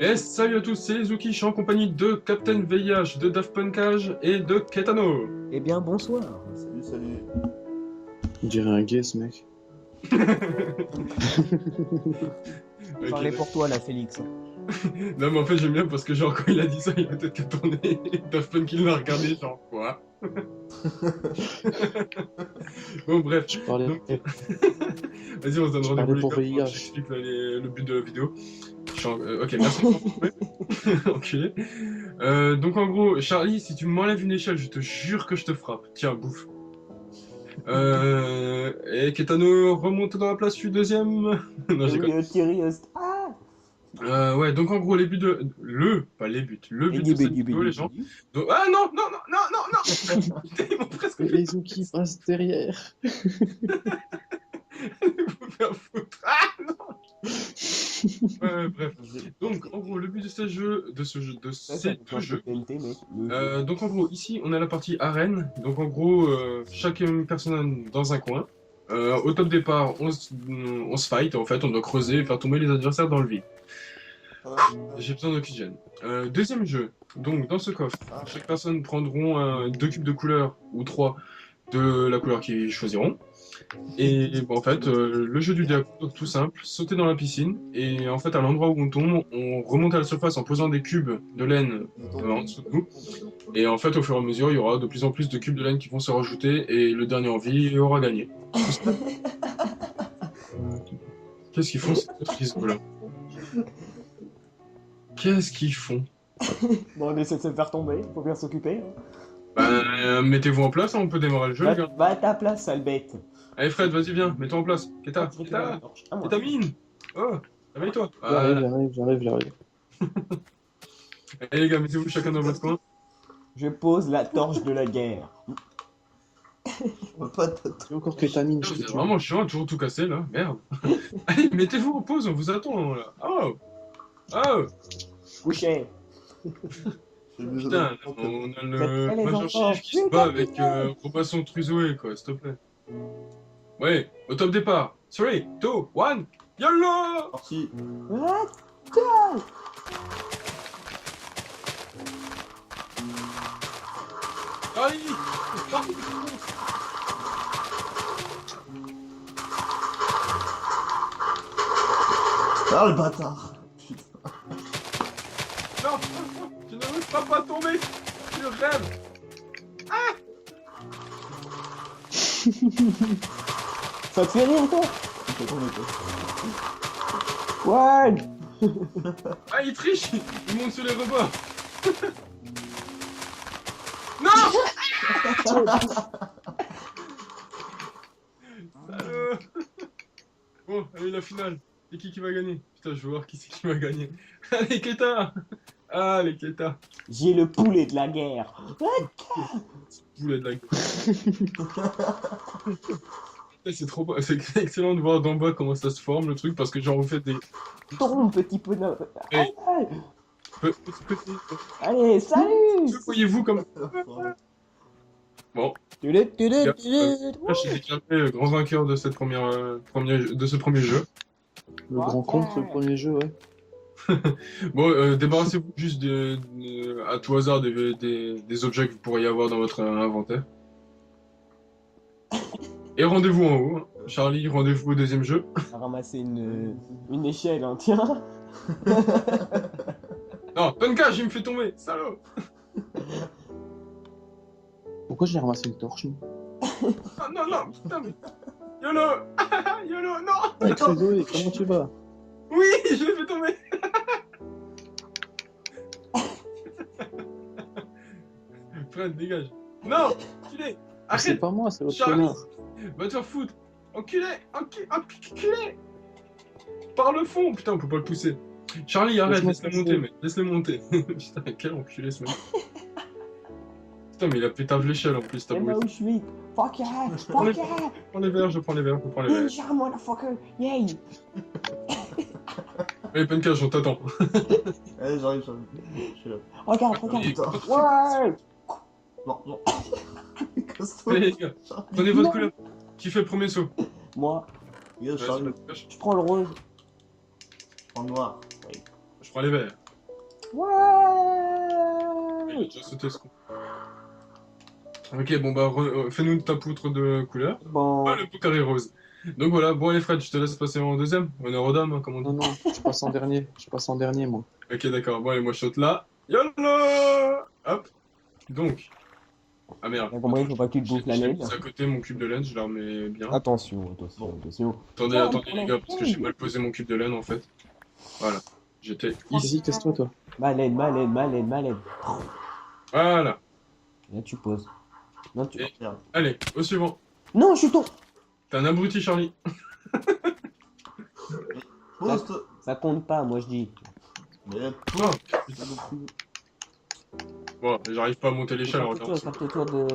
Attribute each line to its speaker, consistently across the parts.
Speaker 1: Et salut à tous, c'est Zuki, je suis en compagnie de Captain VIH, de Daft Punkage et de Ketano.
Speaker 2: Eh bien, bonsoir.
Speaker 3: Salut, salut.
Speaker 4: On dirait un gay ce mec.
Speaker 1: Ok.
Speaker 2: Parlez pour toi là, Félix.
Speaker 1: Non mais en fait j'aime bien parce que genre quand il a dit ça, il a peut-être qu'à tourner. Daft Punk il l'a regardé genre quoi. Bon bref,
Speaker 4: Je parlais,
Speaker 1: donc... vas-y on se donne
Speaker 4: je
Speaker 1: rendez-vous
Speaker 4: parlais
Speaker 1: les
Speaker 4: pour
Speaker 1: gars,
Speaker 4: VIH.
Speaker 1: j'explique là, le but de la vidéo. Ok, merci pour enculé. Donc en gros, Charlie, si tu m'enlèves une échelle, je te jure que je te frappe. Tiens, bouffe. Et Ketano remonte dans la place, je suis deuxième. Non, j'ai
Speaker 2: Oui, Thierry,
Speaker 1: ouais, donc en gros, les buts de... pas les buts. Le but de cette vidéo, les gens... Ah non, non, non, non, non, non. Ils m'ont presque fait
Speaker 4: Les qui passent derrière.
Speaker 1: vous faire foutre. Ah non. Bref. Donc, en gros, le but de ces jeux, ces deux jeux... donc en gros, ici, on a la partie arène. Donc en gros, chaque personne dans un coin. Au top départ, on se fight. En fait, on doit creuser et faire tomber les adversaires dans le vide. J'ai besoin d'oxygène. Deuxième jeu. Donc dans ce coffre, chaque personne prendront 2 cubes de couleur ou 3 de la couleur qu'ils choisiront. Et bon, en fait, le jeu du diable, tout simple, sauter dans la piscine, et en fait, à l'endroit où on tombe, on remonte à la surface en posant des cubes de laine en dessous de nous. Et en fait, au fur et à mesure, il y aura de plus en plus de cubes de laine qui vont se rajouter, et le dernier en vie aura gagné. Qu'est-ce qu'ils font ces autres là? Qu'est-ce qu'ils font?
Speaker 2: Bon, on essaie de se faire tomber, faut bien s'occuper.
Speaker 1: Bah, mettez-vous en place, hein, on peut démarrer le jeu, les gars.
Speaker 2: Va à ta place, sale bête.
Speaker 1: Allez Fred, vas-y viens, mets-toi en place. Keta, Kétamine. Oh, réveille-toi.
Speaker 4: J'arrive.
Speaker 1: Allez les gars, mettez-vous chacun dans votre coin.
Speaker 2: Je pose la torche de la guerre.
Speaker 3: On va pas
Speaker 4: C'est encore kétamine, je
Speaker 1: C'est
Speaker 4: te
Speaker 1: vraiment chiant, toujours tout cassé là, merde. Allez, mettez-vous en pause, on vous attend là. Oh. Oh.
Speaker 2: Couché.
Speaker 1: Putain, on a le
Speaker 2: Faites les
Speaker 1: Major
Speaker 2: enfants.
Speaker 1: Chief qui se bat avec Robinson Crusoe quoi, s'il te plaît. Ouais, au top départ. 3, 2, 1, YOLO!
Speaker 3: parti.
Speaker 1: Allez!
Speaker 3: Ah le bâtard. Putain.
Speaker 1: Non! Tu ne me feras pas tomber! Je rêve!
Speaker 2: Ça te fait rire, toi?
Speaker 3: Il faut tomber, toi.
Speaker 2: Ouais.
Speaker 1: Ah, il triche! Il monte sur les rebords! Non! Salaud! Bon, allez, la finale. Et qui va gagner? Putain, je veux voir qui c'est qui va gagner. Allez, Keta! Allez, Keta!
Speaker 2: J'ai le poulet de la guerre.
Speaker 1: Poulet de la gueule. C'est trop beau. C'est excellent de voir d'en bas comment ça se forme le truc parce que genre vous faites des
Speaker 2: Tombe, petit peu.
Speaker 1: Hey. petits.
Speaker 2: Allez, salut.
Speaker 1: Voyez-vous comme. Bon. Là, je suis déclaré grand vainqueur de cette de ce premier jeu.
Speaker 4: Le grand compte, le premier jeu, ouais.
Speaker 1: Bon, débarrassez-vous juste à tout hasard des objets que vous pourriez avoir dans votre inventaire. Et rendez-vous en haut. Hein. Charlie, rendez-vous au deuxième jeu.
Speaker 2: On a ramassé une échelle, hein, tiens.
Speaker 1: Non, Punkage, il me fait tomber, salaud.
Speaker 4: Pourquoi j'ai ramassé une torche, moi?
Speaker 1: Ah, non, non, putain, mais... YOLO. YOLO, non.
Speaker 4: Ouais, Crusoe, comment tu vas?
Speaker 1: Oui, je l'ai fait tomber. Fred, dégage. Non, enculé.
Speaker 4: C'est
Speaker 1: Arrête.
Speaker 4: pas moi, c'est l'autre
Speaker 1: Charlie,
Speaker 4: connard.
Speaker 1: va te faire foutre. Enculé, enculé. Par le fond. Putain, on peut pas le pousser. Charlie, arrête, laisse-le monter, mec. Laisse-le monter. Putain, quel enculé ce mec. Putain, mais il a pétave l'échelle en plus, t'as
Speaker 2: Et là
Speaker 1: beau.
Speaker 2: où je suis. Fuck yeah, fuck yeah.
Speaker 1: Je prends les verres, je prends les verres.
Speaker 2: Ninja, motherfucker. Yay.
Speaker 1: Allez, Punkage, on t'attend.
Speaker 3: Allez, j'arrive. Je suis là.
Speaker 2: Regarde.
Speaker 3: Putain.
Speaker 2: Ouais.
Speaker 3: Non. Casse-toi.
Speaker 1: Allez, les gars, prenez votre couleur. Qui fait le premier saut?
Speaker 2: Moi,
Speaker 3: Regarde,
Speaker 1: Vas-y,
Speaker 3: j'arrive.
Speaker 1: Punkage.
Speaker 2: je prends le rose.
Speaker 3: En noir.
Speaker 1: Je prends les verres. Il
Speaker 2: Ouais.
Speaker 1: a déjà sauté ce coup. Ok, bon bah, fais-nous ta poutre de couleur.
Speaker 2: Bon.
Speaker 1: Ah, le beau carré rose. Donc voilà, bon allez Fred, je te laisse passer en deuxième. Honneur aux dames, hein, comme on dit.
Speaker 4: Non, non, je passe en dernier. Je passe en dernier, moi.
Speaker 1: Ok, d'accord. Bon allez, moi je saute là. YOLO! Hop. Donc. Ah merde.
Speaker 2: T'as compris, faut pas que tu te bouffes la
Speaker 1: J'ai
Speaker 2: laine.
Speaker 1: mis à côté mon cube de laine, je la remets bien.
Speaker 2: Attention, attention,
Speaker 3: Bon.
Speaker 2: attention.
Speaker 1: Attendez,
Speaker 2: Ah,
Speaker 1: attendez les
Speaker 2: pardon.
Speaker 1: gars, parce que j'ai mal posé mon cube de laine en fait. Voilà. J'étais ici.
Speaker 4: Vas-y, casse-toi, toi.
Speaker 2: Malène, malène, malène, malène.
Speaker 1: Voilà.
Speaker 2: Là, tu poses. Non, tu...
Speaker 1: Et-
Speaker 3: Merde.
Speaker 1: Allez, au suivant.
Speaker 2: Non, je suis tombé.
Speaker 1: T'es un abruti, Charlie.
Speaker 3: Poste.
Speaker 2: Ça compte pas, moi, je dis.
Speaker 3: Mais
Speaker 1: Oh,
Speaker 3: putain non plus.
Speaker 1: bon, j'arrive pas à monter l'échelle, regarde.
Speaker 2: Écarte-toi de...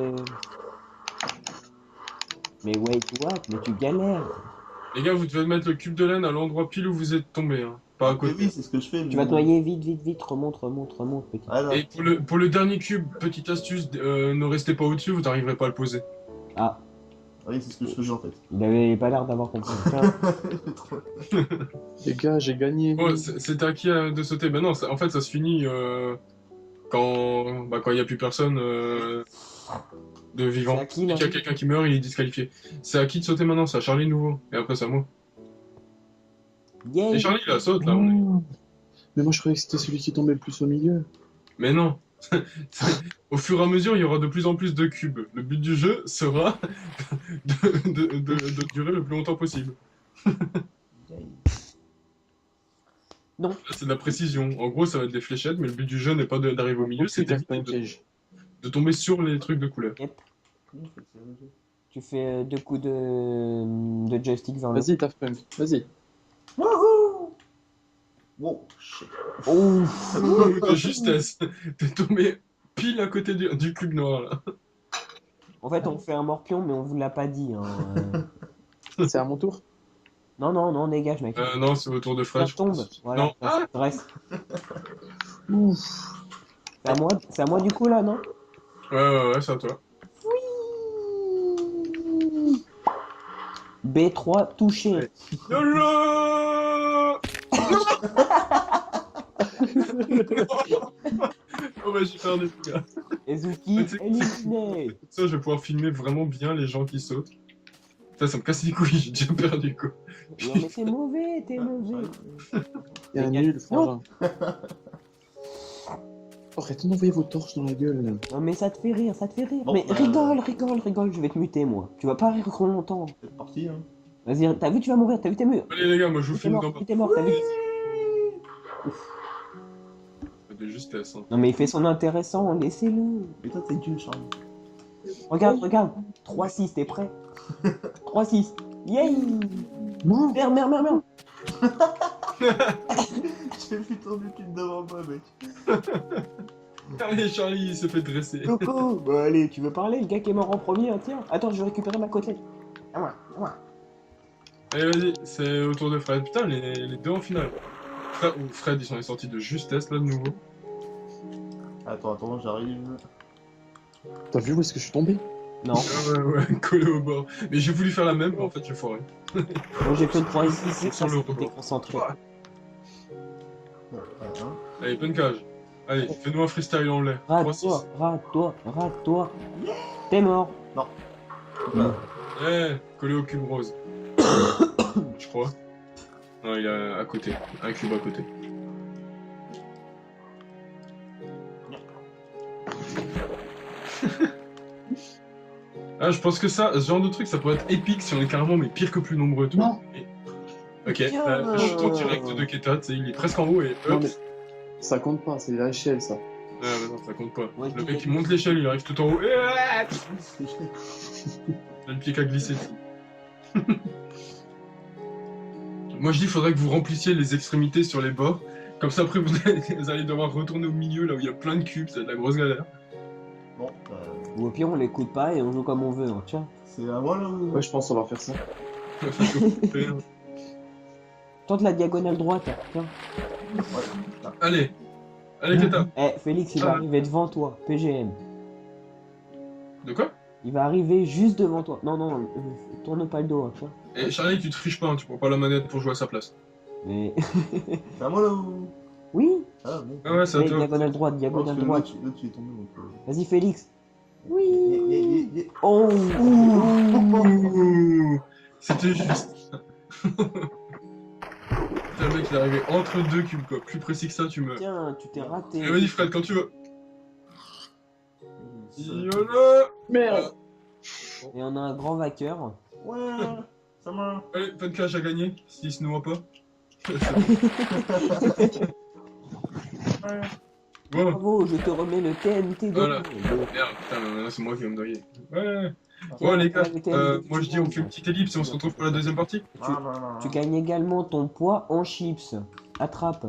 Speaker 2: Mais wait, what? Mais tu galères.
Speaker 1: Les gars, vous devez mettre le cube de laine à l'endroit pile où vous êtes tombé, hein. Pas à
Speaker 3: Mais
Speaker 1: côté.
Speaker 3: oui, c'est ce que je fais.
Speaker 2: Tu vas te noyer, vite, vite, vite. Remonte, remonte, remonte, petit.
Speaker 3: Ah là.
Speaker 1: Et pour le dernier cube, petite astuce, ne restez pas au-dessus, vous n'arriverez pas à le poser.
Speaker 2: Ah,
Speaker 3: Ah oui, c'est ce que je faisais en fait.
Speaker 2: il avait pas l'air d'avoir compris. Tiens.
Speaker 4: Les gars, j'ai gagné.
Speaker 1: Oh, c'est à qui de sauter? Ben non, en fait, ça se finit quand il n'y a plus personne de vivant.
Speaker 2: C'est à qui, là?
Speaker 1: Dès qu'il y a quelqu'un qui meurt, il est disqualifié. C'est à qui de sauter maintenant? C'est à Charlie nouveau. Et après, c'est à moi.
Speaker 2: Yeah.
Speaker 1: Et Charlie, il la saute, là.
Speaker 4: Oh. Mais moi, je croyais que c'était celui qui tombait le plus au milieu.
Speaker 1: Mais non. Au fur et à mesure, il y aura de plus en plus de cubes. Le but du jeu sera de durer le plus longtemps possible.
Speaker 2: Non.
Speaker 1: Là, c'est de la précision. En gros, ça va être des fléchettes, mais le but du jeu n'est pas d'arriver au milieu, c'est
Speaker 4: Putain, c'est un
Speaker 1: d'éviter
Speaker 4: piège.
Speaker 1: de tomber sur les trucs de couleur.
Speaker 2: Tu fais deux coups de joystick vers le...
Speaker 4: Vas-y, Daft Punk, vas-y.
Speaker 3: Wouhou! Wow, shit.
Speaker 2: Oh.
Speaker 1: De justesse. T'es tombé pile à côté du cube noir, là.
Speaker 2: En fait, on fait un morpion, mais on vous l'a pas dit. Hein.
Speaker 4: C'est à mon tour.
Speaker 2: Non, non, non, dégage, mec.
Speaker 1: Non, c'est au tour de Fred.
Speaker 2: Ça tombe. Voilà.
Speaker 1: Non. Ah
Speaker 2: Reste.
Speaker 4: Ouf.
Speaker 2: C'est à moi du coup, là, non?
Speaker 1: Ouais, c'est à toi.
Speaker 2: B3 touché.
Speaker 1: Ouais. YOLO. Oh bah j'ai perdu, les gars.
Speaker 2: Ezuki
Speaker 1: Mais c'est-
Speaker 2: éliminé.
Speaker 1: Ça, je vais pouvoir filmer vraiment bien les gens qui sautent. Putain, ça me casse les couilles, j'ai déjà perdu, quoi.
Speaker 2: Non, mais t'es mauvais, t'es mauvais.
Speaker 4: Il y a un nul, frangin. Arrêtez d'envoyer vos torches dans la gueule. Là.
Speaker 2: Non, mais ça te fait rire, ça te fait rire.
Speaker 3: Bon,
Speaker 2: mais
Speaker 3: bah,
Speaker 2: rigole, je vais te muter, moi. Tu vas pas rire trop longtemps.
Speaker 3: C'est parti, hein.
Speaker 2: Vas-y, t'as vu, tu vas mourir, t'as vu, t'es mort.
Speaker 1: Allez les gars, moi je vous
Speaker 2: T'es
Speaker 1: filme
Speaker 2: mort,
Speaker 1: d'en bas.
Speaker 2: t'es mort, t'as vu.
Speaker 1: De justesse, hein.
Speaker 2: Non, mais il fait son intéressant, laissez-le.
Speaker 3: Mais toi, t'es nul, Charlie.
Speaker 2: Regarde. 3-6, t'es prêt? 3-6. Yay!
Speaker 4: Non.
Speaker 2: Merde.
Speaker 3: J'ai vu ton cul devant moi, mec.
Speaker 1: Allez, Charlie, il s'est fait dresser.
Speaker 2: Coco, bah allez, tu veux parler? Le gars qui est mort en premier, hein, tiens. Attends, je vais récupérer ma côtelette. À moi.
Speaker 1: Allez, vas-y, c'est au tour de Fred. Putain, les deux en finale. Fred, ils sont sortis de justesse, là, de nouveau.
Speaker 3: Attends, j'arrive.
Speaker 4: T'as vu où est-ce que je suis tombé?
Speaker 2: Non,
Speaker 1: Ouais, collé au bord. Mais j'ai voulu faire la même, mais en fait, j'ai foiré.
Speaker 2: moi j'ai fait 3 ici, c'est
Speaker 1: Sur
Speaker 2: ça,
Speaker 1: le
Speaker 2: c'était
Speaker 1: rebord.
Speaker 2: concentré.
Speaker 3: Bon, hein.
Speaker 1: Allez, plein cage. Allez, fais-nous un freestyle en l'air. 3-6.
Speaker 2: Rate-toi. T'es mort.
Speaker 3: Là.
Speaker 1: Eh, collé au cube rose. Je crois. Non, il est à côté. Un cube à côté. Ah, je pense que ça, ce genre de truc, ça pourrait être épique si on est carrément mais pire que plus nombreux. Toi.
Speaker 4: Non.
Speaker 1: Ok,
Speaker 2: Bien.
Speaker 1: je suis en direct de Keta, tu sais, il est presque en haut et
Speaker 4: Non,
Speaker 1: hop.
Speaker 4: mais ça compte pas, c'est l'échelle, ça.
Speaker 1: Ah, mais non, ça compte pas.
Speaker 2: Ouais, je
Speaker 1: Le
Speaker 2: dis
Speaker 1: mec,
Speaker 2: que-
Speaker 1: il monte l'échelle, il arrive tout en haut. Et il a le pied qu'à glisser. Moi, je dis, il faudrait que vous remplissiez les extrémités sur les bords. Comme ça, après, vous allez devoir retourner au milieu, là où il y a plein de cubes, c'est de la grosse galère.
Speaker 3: Bon,
Speaker 2: Ou au pire, on l'écoute pas et on joue comme on veut, hein, tiens.
Speaker 3: c'est à moi là ou...
Speaker 4: Ouais, je pense qu'on va faire ça.
Speaker 2: Tente la diagonale droite, tiens.
Speaker 3: Ouais.
Speaker 1: Allez, Keta.
Speaker 2: Eh, Félix, il va
Speaker 1: Ah.
Speaker 2: arriver devant toi, PGM.
Speaker 1: De quoi?
Speaker 2: Il va arriver juste devant toi. Non, tourne pas le dos, hein, tiens.
Speaker 1: Et Charlie, tu te triches pas, hein, tu prends pas la manette pour jouer à sa place.
Speaker 2: Mais...
Speaker 3: C'est à moi là ou...
Speaker 2: Oui.
Speaker 3: Ah bon.
Speaker 1: Ah ouais, c'est à
Speaker 2: Allez,
Speaker 1: toi.
Speaker 2: diagonale droite,
Speaker 3: Oh,
Speaker 2: diagonale
Speaker 3: parce que
Speaker 2: droite.
Speaker 3: l'autre, il est tombé. Donc,
Speaker 2: Vas-y, Félix.
Speaker 3: Yeah,
Speaker 2: Oui.
Speaker 3: yeah.
Speaker 2: Oh.
Speaker 1: Ouh, c'était juste. Putain, le mec, il est arrivé entre deux cubes, quoi. Plus précis que ça, tu me.
Speaker 2: Tiens, tu t'es raté.
Speaker 1: Allez, vas-y, Fred, quand tu veux.
Speaker 3: Ça-
Speaker 1: Yola.
Speaker 4: Merde.
Speaker 2: Et on a un grand vainqueur.
Speaker 3: Ouais, ça marche.
Speaker 1: Allez, pas de cash à gagner, s'il se noie pas.
Speaker 3: Ouais.
Speaker 1: Bon,
Speaker 2: Bravo, je te remets le TNT de
Speaker 1: Voilà.
Speaker 2: monde.
Speaker 1: merde, putain, maintenant c'est moi qui vais me noyer. Ouais.
Speaker 2: Tiens,
Speaker 1: Bon, les gars,
Speaker 2: voilà le TNT
Speaker 1: moi
Speaker 2: du
Speaker 1: je dis, on
Speaker 2: monde.
Speaker 1: fait une petite ellipse et on se retrouve pour la deuxième partie.
Speaker 2: Tu gagnes également ton poids en chips. Attrape.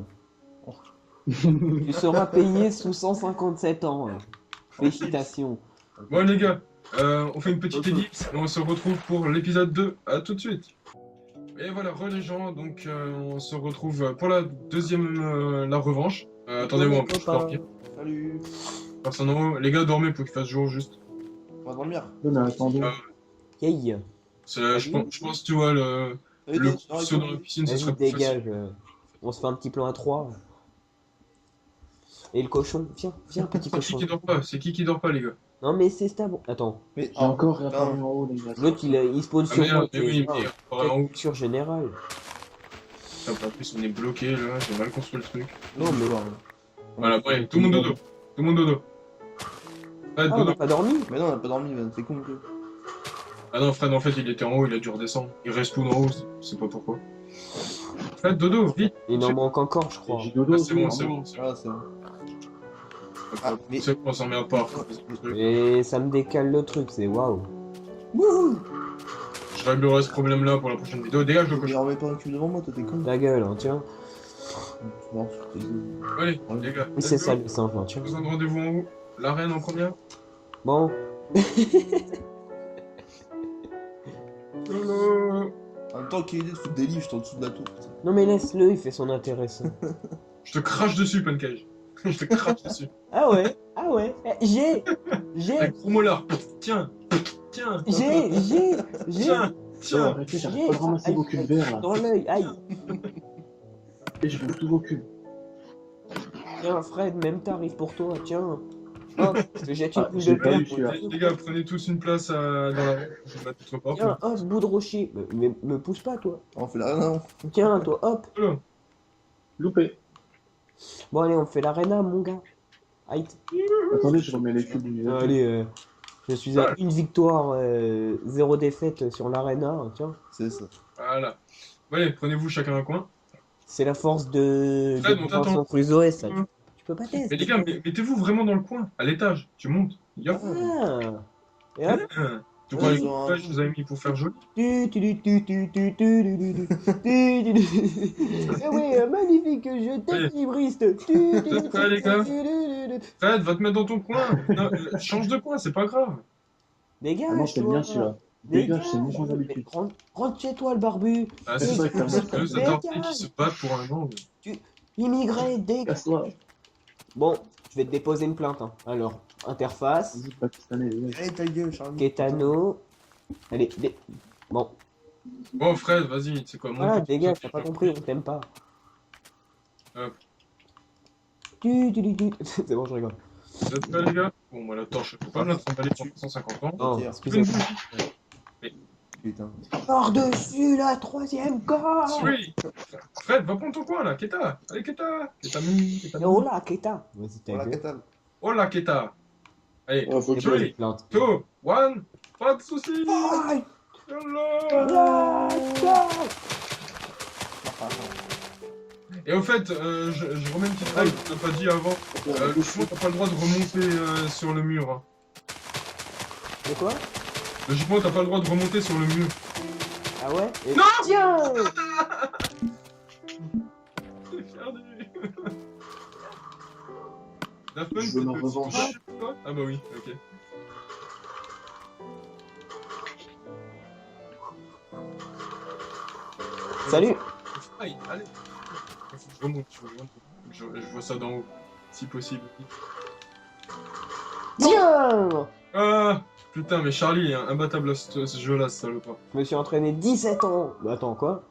Speaker 2: Tu seras payé sous 157 ans. Félicitations.
Speaker 1: Bon, les gars, on fait une petite ellipse et on se retrouve pour l'épisode 2. À tout de suite. Et voilà, les gens, donc on se retrouve pour la deuxième, la revanche. Attendez-moi, je vais dormir.
Speaker 3: Salut.
Speaker 1: Personne en haut. Les gars, dormez pour qu'il fasse jour juste.
Speaker 3: On va dormir.
Speaker 4: Non, mais attendez.
Speaker 2: Yay.
Speaker 1: Je pense, tu vois, le
Speaker 3: Salut, toi,
Speaker 1: saut dans la piscine, ce
Speaker 2: Vas-y,
Speaker 1: serait plus facile.
Speaker 2: dégage. On se fait un petit plan à 3. Et le cochon, viens, petit
Speaker 1: C'est qui
Speaker 2: cochon.
Speaker 1: qui dort pas? C'est qui dort pas, les gars?
Speaker 2: Non, mais c'est stable. Attends,
Speaker 3: Mais
Speaker 4: J'ai encore réapparu en haut, les gars.
Speaker 2: l'autre il spawn
Speaker 1: Ah
Speaker 2: sur
Speaker 1: merde,
Speaker 2: moi.
Speaker 1: mais oui, mais en haut.
Speaker 2: Sur général.
Speaker 1: Putain, en plus, on est bloqué là, j'ai mal construit le truc.
Speaker 2: Non, mais.
Speaker 1: Voilà, ouais, tout le monde dodo. Tout le monde dodo. Fred,
Speaker 2: Ah, on
Speaker 1: dodo.
Speaker 2: n'a pas dormi.
Speaker 3: Mais non, on a pas dormi, man. C'est con. Que...
Speaker 1: Ah non, Fred, en fait, il était en haut, il a dû redescendre. Il reste tout en haut, je sais pas pourquoi. Fred, dodo, vite.
Speaker 2: Il en manque encore, je crois.
Speaker 4: J'ai dodo.
Speaker 1: Ah, c'est bon,
Speaker 4: aussi,
Speaker 1: c'est
Speaker 4: vraiment.
Speaker 1: bon.
Speaker 3: Ah, c'est bon. Ah, mais-
Speaker 1: C'est bon, on s'emmerde pas.
Speaker 2: Et ça me décale le truc, c'est waouh.
Speaker 1: Je réglerai ce problème-là pour la prochaine vidéo. Dégage le
Speaker 3: Mais
Speaker 1: cochon.
Speaker 3: remets pas un cube devant moi, toi, t'es con.
Speaker 2: Ta gueule, hein, tiens.
Speaker 3: Non, c'est dégueu.
Speaker 1: Allez, les gars.
Speaker 2: C'est
Speaker 1: let's
Speaker 2: ça
Speaker 1: go.
Speaker 2: le simple, hein, tiens.
Speaker 1: Vous en rendez-vous en haut. L'arène en première.
Speaker 2: Bon,
Speaker 1: Hello.
Speaker 3: En même temps, quelle idée de foutre des livres, je suis en dessous de la tour. putain.
Speaker 2: non mais laisse-le, il fait son intéressant.
Speaker 1: Je te crache dessus, Pancake. Je te crache dessus.
Speaker 2: Ah ouais. Eh, J'ai
Speaker 1: Avec gros molar. Tiens. Tiens.
Speaker 2: Tiens
Speaker 1: Tiens.
Speaker 4: Arrêtez, j'arrive pas de ramasser vos cubes verts là.
Speaker 2: Dans l'œil, aïe.
Speaker 4: Et je veux tous vos cubes.
Speaker 2: Tiens Fred, même tarif pour toi, tiens. Hop, je te jette une
Speaker 4: Ah,
Speaker 2: boule
Speaker 4: j'ai
Speaker 2: de
Speaker 4: pas
Speaker 2: pain.
Speaker 4: eu celui-là.
Speaker 1: Les gars, prenez tous une place dans la rue. Je vais mettre autre part.
Speaker 2: Tiens, hop, bout de rocher. Mais me pousse pas toi.
Speaker 3: On fait la non.
Speaker 2: Tiens, toi, hop.
Speaker 1: Voilà.
Speaker 4: Loupé.
Speaker 2: Bon allez, on fait l'arena mon gars. Aïe.
Speaker 4: Attendez, je remets les cubes. où ils étaient.
Speaker 2: Allez, je suis à une victoire, 0 défaite sur l'arena, tiens.
Speaker 3: C'est ça.
Speaker 1: Voilà. Bon, allez, prenez-vous chacun un coin.
Speaker 2: C'est la force de
Speaker 1: Fred, on
Speaker 2: Robinson
Speaker 1: t'attend.
Speaker 2: Crusoe, ça. Tu peux pas
Speaker 1: Mais
Speaker 2: tester.
Speaker 1: les gars, mettez-vous vraiment dans le coin, à l'étage. Tu montes. Yop.
Speaker 2: Ah. Et hop.
Speaker 1: Tu crois
Speaker 3: Ouais,
Speaker 1: les
Speaker 3: ils ont un-
Speaker 1: coupages, je vous avais mis pour faire joli?
Speaker 2: Eh oui, magnifique jeu d'équilibriste.
Speaker 1: Ouais, les gars. Fred, va te mettre dans ton coin. Non, change de coin, c'est pas grave.
Speaker 2: Dégage,
Speaker 4: Ah non, c'est
Speaker 2: toi.
Speaker 4: bien celui-là. Dégage, c'est mon genre d'habitude.
Speaker 2: Rentre chez toi, le barbu.
Speaker 1: Ah,
Speaker 4: C'est
Speaker 1: c'est
Speaker 4: vrai que t'as
Speaker 1: c'est
Speaker 4: raison.
Speaker 1: deux attardés qui se battent pour un gang.
Speaker 2: Immigré, dégage.
Speaker 4: Casse-toi.
Speaker 2: Bon, je vais te déposer une plainte. Hein. Alors, interface,
Speaker 4: Vas-y, pakistanais, les gars.
Speaker 3: Allez, ta gueule, Charlie.
Speaker 2: Ketano. Allez, bon.
Speaker 1: Bon, Fred, vas-y, c'est quoi,
Speaker 2: Voilà,
Speaker 1: monte.
Speaker 2: dégage, t'as pas compris, on t'aime pas.
Speaker 1: Hop.
Speaker 2: C'est bon, je rigole.
Speaker 1: Vous êtes prêts, les gars? Bon, moi, la torche, je peux pas me la trimballer sur 150 ans.
Speaker 2: Non,
Speaker 3: Ok.
Speaker 2: excusez-moi.
Speaker 3: Putain.
Speaker 2: Par-dessus la troisième corde.
Speaker 1: Oui. Fred, va prendre ton coin, là, Keta. Allez, Keta. Keta mi, Keta mi.
Speaker 2: Oh là, Keta. Vas-y, ta
Speaker 3: Voilà,
Speaker 2: gueule.
Speaker 3: Catal.
Speaker 1: Oh là, Keta. Allez,
Speaker 4: Ouais, faut que
Speaker 2: C'est pas
Speaker 4: je-
Speaker 2: une plainte.
Speaker 1: 2, 1, pas de soucis.
Speaker 2: Aïe.
Speaker 1: Yallah. Et au fait, je remets une petite règle que t'as pas dit avant. Le jupon, t'as pas le droit de remonter sur le mur. Hein.
Speaker 2: De quoi?
Speaker 1: Le jupon, t'as pas le droit de remonter sur le mur.
Speaker 2: Ah ouais? Et-
Speaker 1: Non.
Speaker 2: Tiens.
Speaker 1: C'est perdu. Daft Punk,
Speaker 4: Je veux ma
Speaker 1: t'es-
Speaker 4: revanche.
Speaker 1: toi Ah bah oui, ok.
Speaker 2: Salut.
Speaker 1: Aïe, allez. Je remonte, je vois ça d'en haut, si possible.
Speaker 2: Tiens.
Speaker 1: Ah putain, mais Charlie est imbattable à ce jeu-là, ce salopard.
Speaker 2: Je me suis entraîné 17 ans. Bah attends, quoi?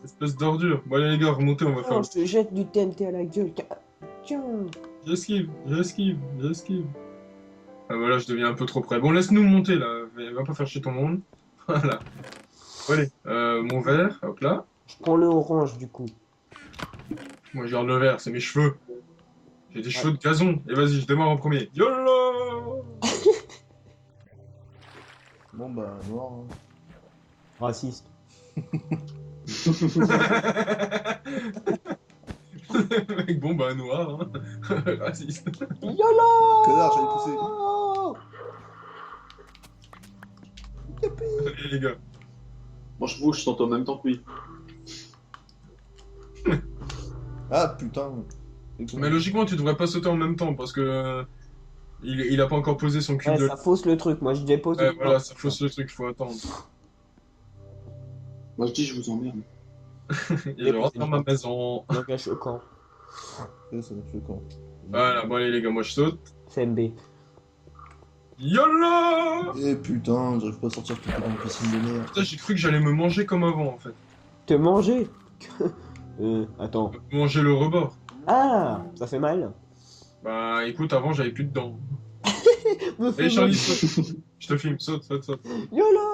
Speaker 1: Espèce d'ordure. Bon, allez, les gars, remontez, on va faire.
Speaker 2: Oh, je te jette du TNT à la gueule. Tiens.
Speaker 1: J'esquive, j'esquive, j'esquive. Ah, voilà, je deviens un peu trop près. Bon, laisse-nous monter, là. Va pas faire chier ton monde. Voilà. Bon, allez, mon verre, hop là.
Speaker 2: Je prends le orange du coup.
Speaker 1: Moi, je garde le vert, c'est mes cheveux. J'ai des cheveux de gazon. Et vas-y, je démarre en premier. YOLO.
Speaker 3: Bon bah, noir. Hein.
Speaker 2: Raciste.
Speaker 1: Mec, bon, bah, noir, hein. Raciste.
Speaker 2: YOLO.
Speaker 3: Connard, j'allais pousser.
Speaker 1: Allez, les gars.
Speaker 4: Moi, je bouge, je saute en même temps que lui.
Speaker 3: Ah putain.
Speaker 1: Mais logiquement, tu devrais pas sauter en même temps parce que il a pas encore posé son cube
Speaker 2: Ouais,
Speaker 1: de.
Speaker 2: ça fausse le truc. Moi, je dépose.
Speaker 1: Ouais, voilà, ça fausse le truc, faut attendre.
Speaker 4: Moi, je dis, je vous emmerde.
Speaker 1: Et je rentre dans ma maison.
Speaker 2: Langage choquant.
Speaker 3: Ça va être choquant.
Speaker 1: Voilà, bon, allez, les gars, moi je saute.
Speaker 2: CMB.
Speaker 1: YOLO.
Speaker 3: Eh putain, j'arrive pas à sortir tout dans la piscine de merde.
Speaker 1: Putain, j'ai cru que j'allais me manger comme avant en fait.
Speaker 2: Te manger. Attends.
Speaker 1: Manger le rebord.
Speaker 2: Ah, ça fait mal.
Speaker 1: Bah écoute, avant j'avais plus de dents.
Speaker 2: Me
Speaker 1: Allez,
Speaker 2: fais
Speaker 1: Charlie,
Speaker 2: mal.
Speaker 1: saute. Je te filme, saute, saute, saute.
Speaker 2: YOLO.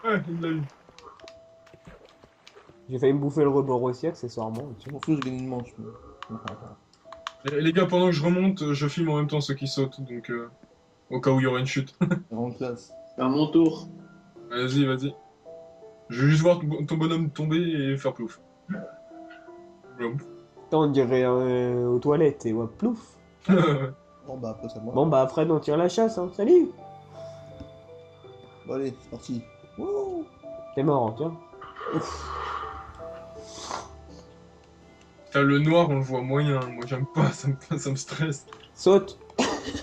Speaker 1: Ouais, il l'a eu.
Speaker 2: J'ai failli me bouffer le rebord aussi accessoirement.
Speaker 3: Je m'en fous, j'ai gagné une manche. Mais...
Speaker 1: Les gars, pendant que je remonte, je filme en même temps ceux qui sautent, donc au cas où il y aurait une chute.
Speaker 3: Vraiment classe.
Speaker 4: C'est à mon tour.
Speaker 1: Vas-y, vas-y. Je veux juste voir ton bonhomme tomber et faire plouf. Blum.
Speaker 2: Attends, on dirait aux toilettes et ouais, plouf.
Speaker 3: Bon bah après c'est moi.
Speaker 2: Bon bah après on tire la chasse, hein. Salut.
Speaker 3: Bon allez, c'est parti. Wouh.
Speaker 2: T'es mort, hein, tiens.
Speaker 1: Putain, le noir, on le voit moyen. Moi, j'aime pas, ça me stresse.
Speaker 2: Saute.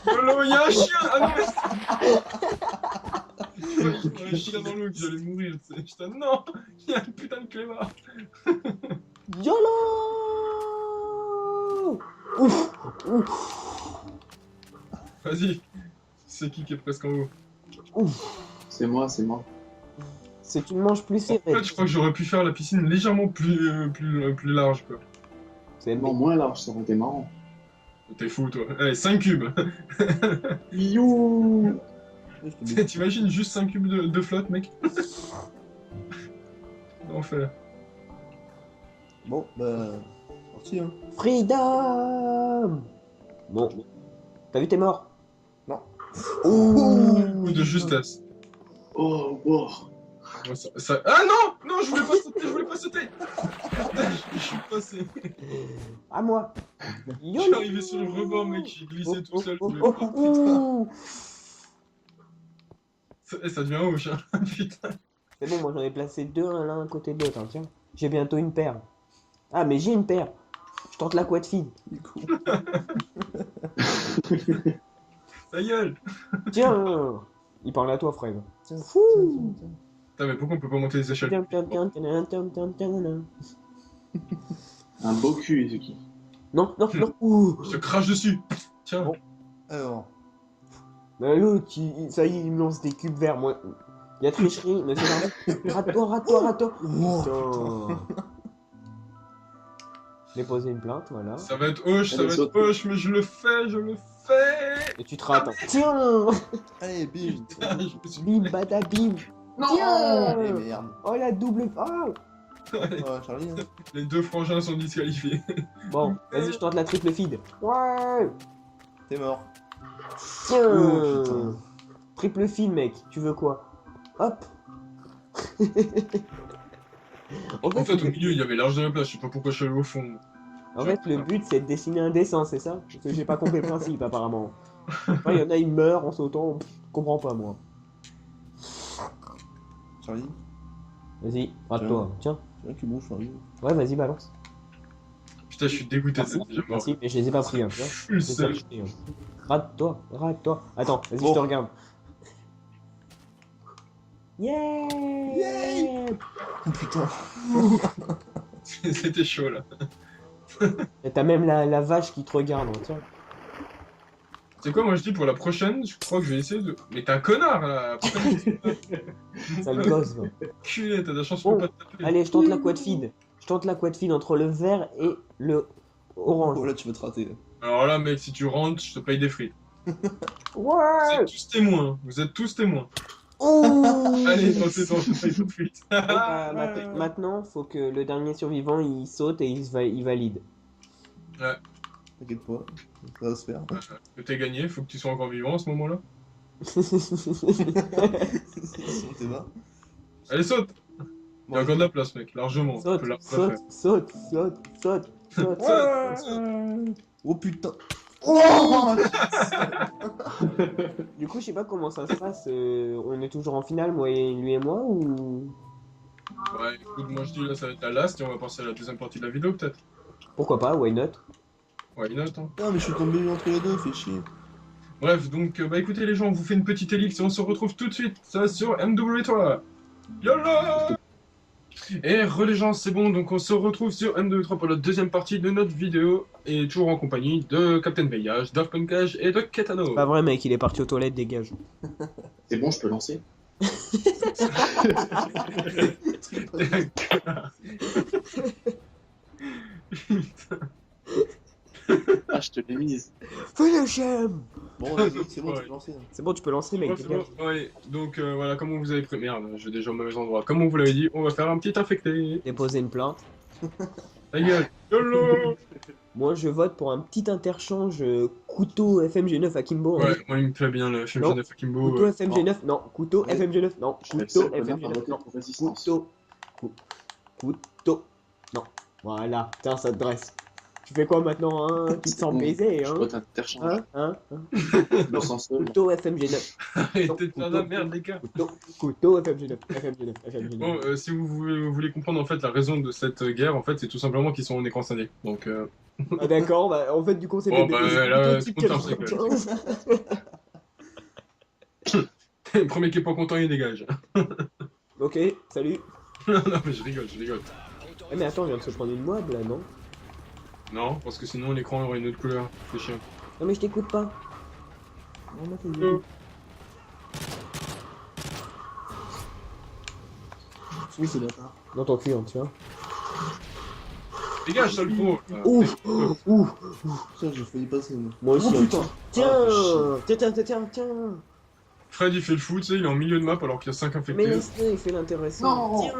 Speaker 1: YOLO, y'a un chien. Ah non, mais il y a un chien dans l'eau que j'allais mourir, tu sais. Putain, non. Il y a un putain de clébard.
Speaker 2: YOLO. Ouf. Ouf.
Speaker 1: Vas-y. C'est qui est presque en haut?
Speaker 2: Ouf.
Speaker 4: C'est moi, c'est moi.
Speaker 2: C'est une manche plus
Speaker 1: En
Speaker 2: serrée.
Speaker 1: fait, je crois que j'aurais pu faire la piscine légèrement plus large, quoi.
Speaker 2: C'est
Speaker 4: Non, moins large, ça aurait été marrant.
Speaker 1: T'es fou, toi. Allez, 5 cubes.
Speaker 4: You.
Speaker 3: Je te mets-
Speaker 1: T'imagines juste 5 cubes de flotte, mec? L'enfer.
Speaker 3: Bon bah, c'est parti hein.
Speaker 2: Freedom. Bon. T'as vu, t'es mort.
Speaker 3: Non.
Speaker 1: Ouh, de justesse.
Speaker 4: Oh, wow.
Speaker 1: Ouais, Ah non! Non, je voulais pas sauter, je voulais pas sauter! Putain, je suis passé.
Speaker 2: À moi.
Speaker 1: Je suis arrivé sur le rebord, mec, j'ai glissé tout seul. Je voulais pas.
Speaker 2: Oh.
Speaker 1: Ça devient hoche, hein. Putain.
Speaker 2: C'est bon, moi j'en ai placé deux l'un à côté de l'autre, hein, tiens. J'ai bientôt une paire. Ah, mais j'ai une paire. Je tente la couette fine.
Speaker 3: Du coup.
Speaker 1: Ta gueule!
Speaker 2: Tiens. Il parle à toi, Fred.
Speaker 3: Tiens,
Speaker 2: Fouh.
Speaker 1: Putain, mais pourquoi on peut pas monter les échelles?
Speaker 2: Tiens, tiens, tiens, tiens, tiens, tiens, tiens.
Speaker 4: Un beau cul, Izuki.
Speaker 2: Non, non, non. Ouh.
Speaker 1: Je te crache dessus! Tiens!
Speaker 3: Bon. Alors,
Speaker 2: Bah, l'autre, ça y est, il me lance des cubes verts. Moi, il y a tricherie, mais c'est pas. Rate-toi, rate-toi, rate-toi. Putain. Je l'ai posé une plainte, voilà.
Speaker 1: Ça va être hoche, ça
Speaker 4: Allez,
Speaker 1: va
Speaker 4: saute.
Speaker 1: être hoche, mais je le fais, je le fais!
Speaker 2: Et tu te rates. Hein. Tiens.
Speaker 3: allez, bim.
Speaker 1: Putain, je me suis.
Speaker 2: Bim, bada, bim.
Speaker 4: Non.
Speaker 3: Allez, merde.
Speaker 2: Oh, la double. Oh.
Speaker 1: Ouais,
Speaker 3: Ouais, Charlie. Hein.
Speaker 1: les deux frangins sont disqualifiés.
Speaker 2: Bon, vas-y, je tente la triple feed. Ouais.
Speaker 3: T'es mort.
Speaker 2: Tiens.
Speaker 3: Oh, putain.
Speaker 2: Triple feed, mec. Tu veux quoi? Hop.
Speaker 1: En fait, au milieu, il y avait large de la place, je sais pas pourquoi je suis allé au fond.
Speaker 2: En fait, le but, c'est de dessiner un dessin, c'est ça? Parce que j'ai pas compris le principe, apparemment. Enfin, il y en a, ils meurent en sautant. Pff, je comprends pas, moi.
Speaker 3: Charlie.
Speaker 2: Vas-y, rate-toi. Tiens.
Speaker 3: C'est vrai que tu bouges, Charlie.
Speaker 2: Ouais, vas-y, balance.
Speaker 1: Putain, je suis dégoûté, c'est déjà mort.
Speaker 2: Merci, mais je les ai pas pris, hein, tu vois.
Speaker 1: Je suis le
Speaker 2: Je les ai
Speaker 1: seul.
Speaker 2: achetés, hein. Rate-toi, rate-toi. Attends, vas-y,
Speaker 3: Bon.
Speaker 2: je te regarde. Yeah!
Speaker 3: Yay! Oh putain.
Speaker 1: C'était chaud là.
Speaker 2: Et t'as même la vache qui te regarde, hein, tiens.
Speaker 1: C'est quoi, moi je dis pour la prochaine, je crois que je vais essayer de. Mais t'es un connard là!
Speaker 2: Ça le gosse, va.
Speaker 1: Culé, t'as de la chance
Speaker 2: Bon,
Speaker 1: pour pas te taper.
Speaker 2: Allez, je tente la quad feed. Je tente la quad feed entre le vert et le orange.
Speaker 3: Oh là, tu vas te rater.
Speaker 1: Alors là, mec, si tu rentres, je te paye des frites. Vous
Speaker 2: Ouais.
Speaker 1: êtes tous témoins, vous êtes tous témoins.
Speaker 2: Oh.
Speaker 1: Allez, tentez, je te paye des frites.
Speaker 2: Bon, bah, maintenant, faut que le dernier survivant il saute et il valide.
Speaker 3: T'inquiète pas, ça va se faire.
Speaker 1: Que t'aies gagné, faut que tu sois encore vivant à ce moment-là.
Speaker 3: Ils sont tes mains.
Speaker 1: Allez, saute! Il y a encore de la place, mec, largement.
Speaker 2: Saute,
Speaker 1: Tu peux la
Speaker 2: saute,
Speaker 1: refaire.
Speaker 2: saute, saute, saute, saute.
Speaker 3: Oh putain. Oh
Speaker 2: Du coup, je sais pas comment ça se passe. On est toujours en finale, moi et lui et moi, ou
Speaker 1: Ouais, écoute, moi je dis là, ça va être la last et on va passer à la deuxième partie de la vidéo, peut-être.
Speaker 2: pourquoi pas, why not?
Speaker 1: Ouais, une note, hein.
Speaker 3: Non mais je suis tombé entre les deux, fais chier.
Speaker 1: Bref, donc, bah écoutez les gens, on vous fait une petite ellipse et on se retrouve tout de suite ça, sur MW3. YOLO! Et les gens, c'est bon, donc on se retrouve sur M23 pour la deuxième partie de notre vidéo, et toujours en compagnie de Captain Veillage, Dark Punkage et de Ketano.
Speaker 2: Pas vrai, mec, il est parti aux toilettes, dégage.
Speaker 4: C'est bon, je peux lancer. Ah, je te l'ai mise.
Speaker 2: Fais le chien.
Speaker 3: Bon, vas-y, c'est bon,
Speaker 1: Ouais.
Speaker 3: tu peux lancer.
Speaker 2: C'est bon, tu peux lancer, mec,
Speaker 1: Ouais, c'est
Speaker 2: dégage.
Speaker 1: bon, ouais, donc voilà, comme on vous avait pris. Merde, je vais déjà au mauvais endroit. Comme on vous l'avait dit, on va faire un petit infecté.
Speaker 2: Déposer une plainte.
Speaker 1: Ta gueule. YOLO!
Speaker 2: Moi, je vote pour un petit interchange couteau FMG9 à Kimbo. hein.
Speaker 1: Ouais, moi il me plaît bien le film
Speaker 2: Non.
Speaker 1: Genève Akimbo.
Speaker 2: Couteau FMG9, non. Couteau
Speaker 3: Ouais.
Speaker 2: FMG9, non.
Speaker 4: Je suis le
Speaker 2: Couteau
Speaker 4: seul connard à
Speaker 2: FMG9,
Speaker 4: voter
Speaker 2: non.
Speaker 4: pour résistance.
Speaker 2: Couteau. Couteau. Non. Voilà. Tiens, ça te dresse. Tu fais quoi maintenant, hein? Tu te
Speaker 4: C'est
Speaker 2: sens
Speaker 4: bon.
Speaker 2: baisé,
Speaker 4: Je
Speaker 2: hein?
Speaker 4: vote interchange.
Speaker 2: Hein?
Speaker 4: Je me sens seul.
Speaker 2: Couteau FMG9.
Speaker 1: Arrêtez de faire de la merde, les gars.
Speaker 2: Couteau FMG9. FMG9. FMG9.
Speaker 1: Bon, si vous voulez comprendre en fait la raison de cette guerre, en fait, c'est tout simplement qu'ils sont en écran scindé. Donc,
Speaker 2: Ah, d'accord, bah, en fait, du coup, c'est
Speaker 1: Bon,
Speaker 2: des
Speaker 1: bah,
Speaker 2: des
Speaker 1: là,
Speaker 2: couteaux type
Speaker 1: tout le temps, c'est
Speaker 2: 95.
Speaker 1: le premier qui est pas content, il dégage.
Speaker 2: Ok, salut.
Speaker 1: Non, mais je rigole, je rigole.
Speaker 2: Eh, mais attends, on vient de se prendre une moab là, non?
Speaker 1: Non, parce que sinon l'écran aurait une autre couleur. C'est chiant.
Speaker 2: Non, mais je t'écoute pas.
Speaker 3: Non, moi, t'es
Speaker 1: Oh.
Speaker 3: Oui, c'est bâtard.
Speaker 2: Dans ton cul, hein, tu vois.
Speaker 1: Dégage, sale pro.
Speaker 2: Ouf, ouf.
Speaker 3: Putain, j'ai failli passer, moi.
Speaker 2: Moi aussi,
Speaker 3: Oh
Speaker 2: hein.
Speaker 3: putain.
Speaker 2: Tiens,
Speaker 3: Ah,
Speaker 2: tiens.
Speaker 1: Fred il fait le fou, tu sais, il est en milieu de map alors qu'il y a 5
Speaker 2: Mais
Speaker 1: infectés.
Speaker 2: laisse-le, il fait l'intéressant.
Speaker 3: Non.
Speaker 2: Tiens.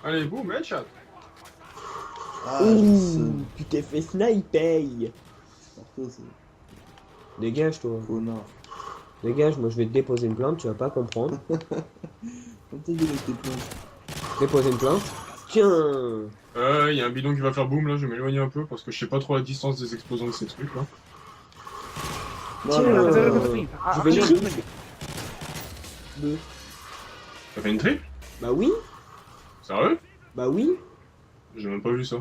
Speaker 1: Allez, boum, headshot.
Speaker 3: Ah, je sais.
Speaker 2: Ouh, tu t'es fait sniper.
Speaker 3: Partout, c'est
Speaker 2: Dégage, toi.
Speaker 3: connard.
Speaker 2: Dégage, moi je vais te déposer une plainte, tu vas pas comprendre.
Speaker 3: Comme t'as dit avec tes plantes.
Speaker 2: Déposer une plainte. Tiens.
Speaker 1: Il y a un bidon qui va faire boum là, je vais m'éloigner un peu parce que je sais pas trop la distance des explosions de ces trucs là.
Speaker 2: Tiens.
Speaker 3: Voilà.
Speaker 2: Je vais le triple. Deux.
Speaker 1: Ça fait une triple?
Speaker 2: Bah oui.
Speaker 1: Sérieux?
Speaker 2: Bah oui.
Speaker 1: J'ai même pas vu ça.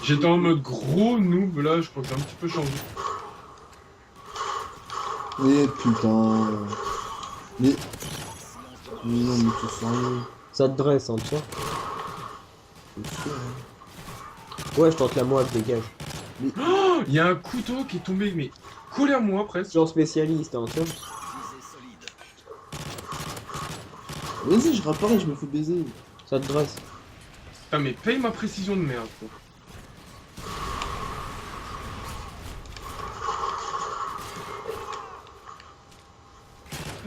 Speaker 1: J'étais en mode gros noob là, je crois que j'ai un petit peu changé.
Speaker 3: Mais putain. Mais. Mais non, mais t'es sérieux.
Speaker 2: Ça te dresse, hein, tu vois.
Speaker 3: C'est sûr, hein.
Speaker 2: Ouais, je tente la moab, dégage.
Speaker 1: Oh, il y a un couteau qui est tombé, mais collé à moi presque.
Speaker 2: Genre spécialiste, hein, tu vois.
Speaker 3: Vas-y, je rapparais, je me fais baiser.
Speaker 2: Ça te dresse.
Speaker 1: Putain, mais paye ma précision de merde quoi.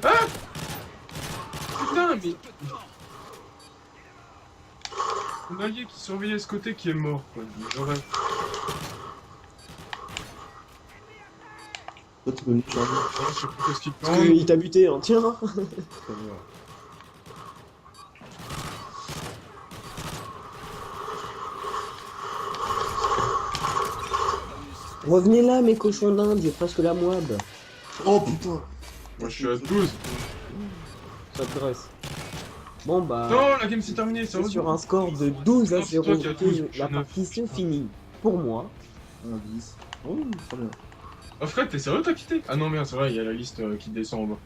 Speaker 1: Ah! Putain, mais. Un allié qui surveillait ce côté qui est mort quoi. J'aurais.
Speaker 3: Toi, tu peux me charger.
Speaker 1: Je sais plus ce qu'il
Speaker 2: Parce
Speaker 1: prend.
Speaker 2: qu'il t'a buté, hein, tiens. Revenez là, mes cochons d'Inde, j'ai presque la moab.
Speaker 3: Oh putain.
Speaker 1: Moi je suis à 12.
Speaker 2: Ça te dresse. Bon bah,
Speaker 1: Non, la game s'est terminée,
Speaker 2: c'est
Speaker 1: sérieux.
Speaker 2: sur un score de 12 à
Speaker 1: Non, c'est
Speaker 2: 0
Speaker 1: toi qui as
Speaker 2: que
Speaker 1: 12,
Speaker 2: la
Speaker 1: 9.
Speaker 2: partie se finit. Pour moi.
Speaker 3: 1, 10. Oh, très bien.
Speaker 1: Oh Fred, t'es sérieux, t'as quitté? Ah non merde, c'est vrai, il y a la liste qui descend en bas.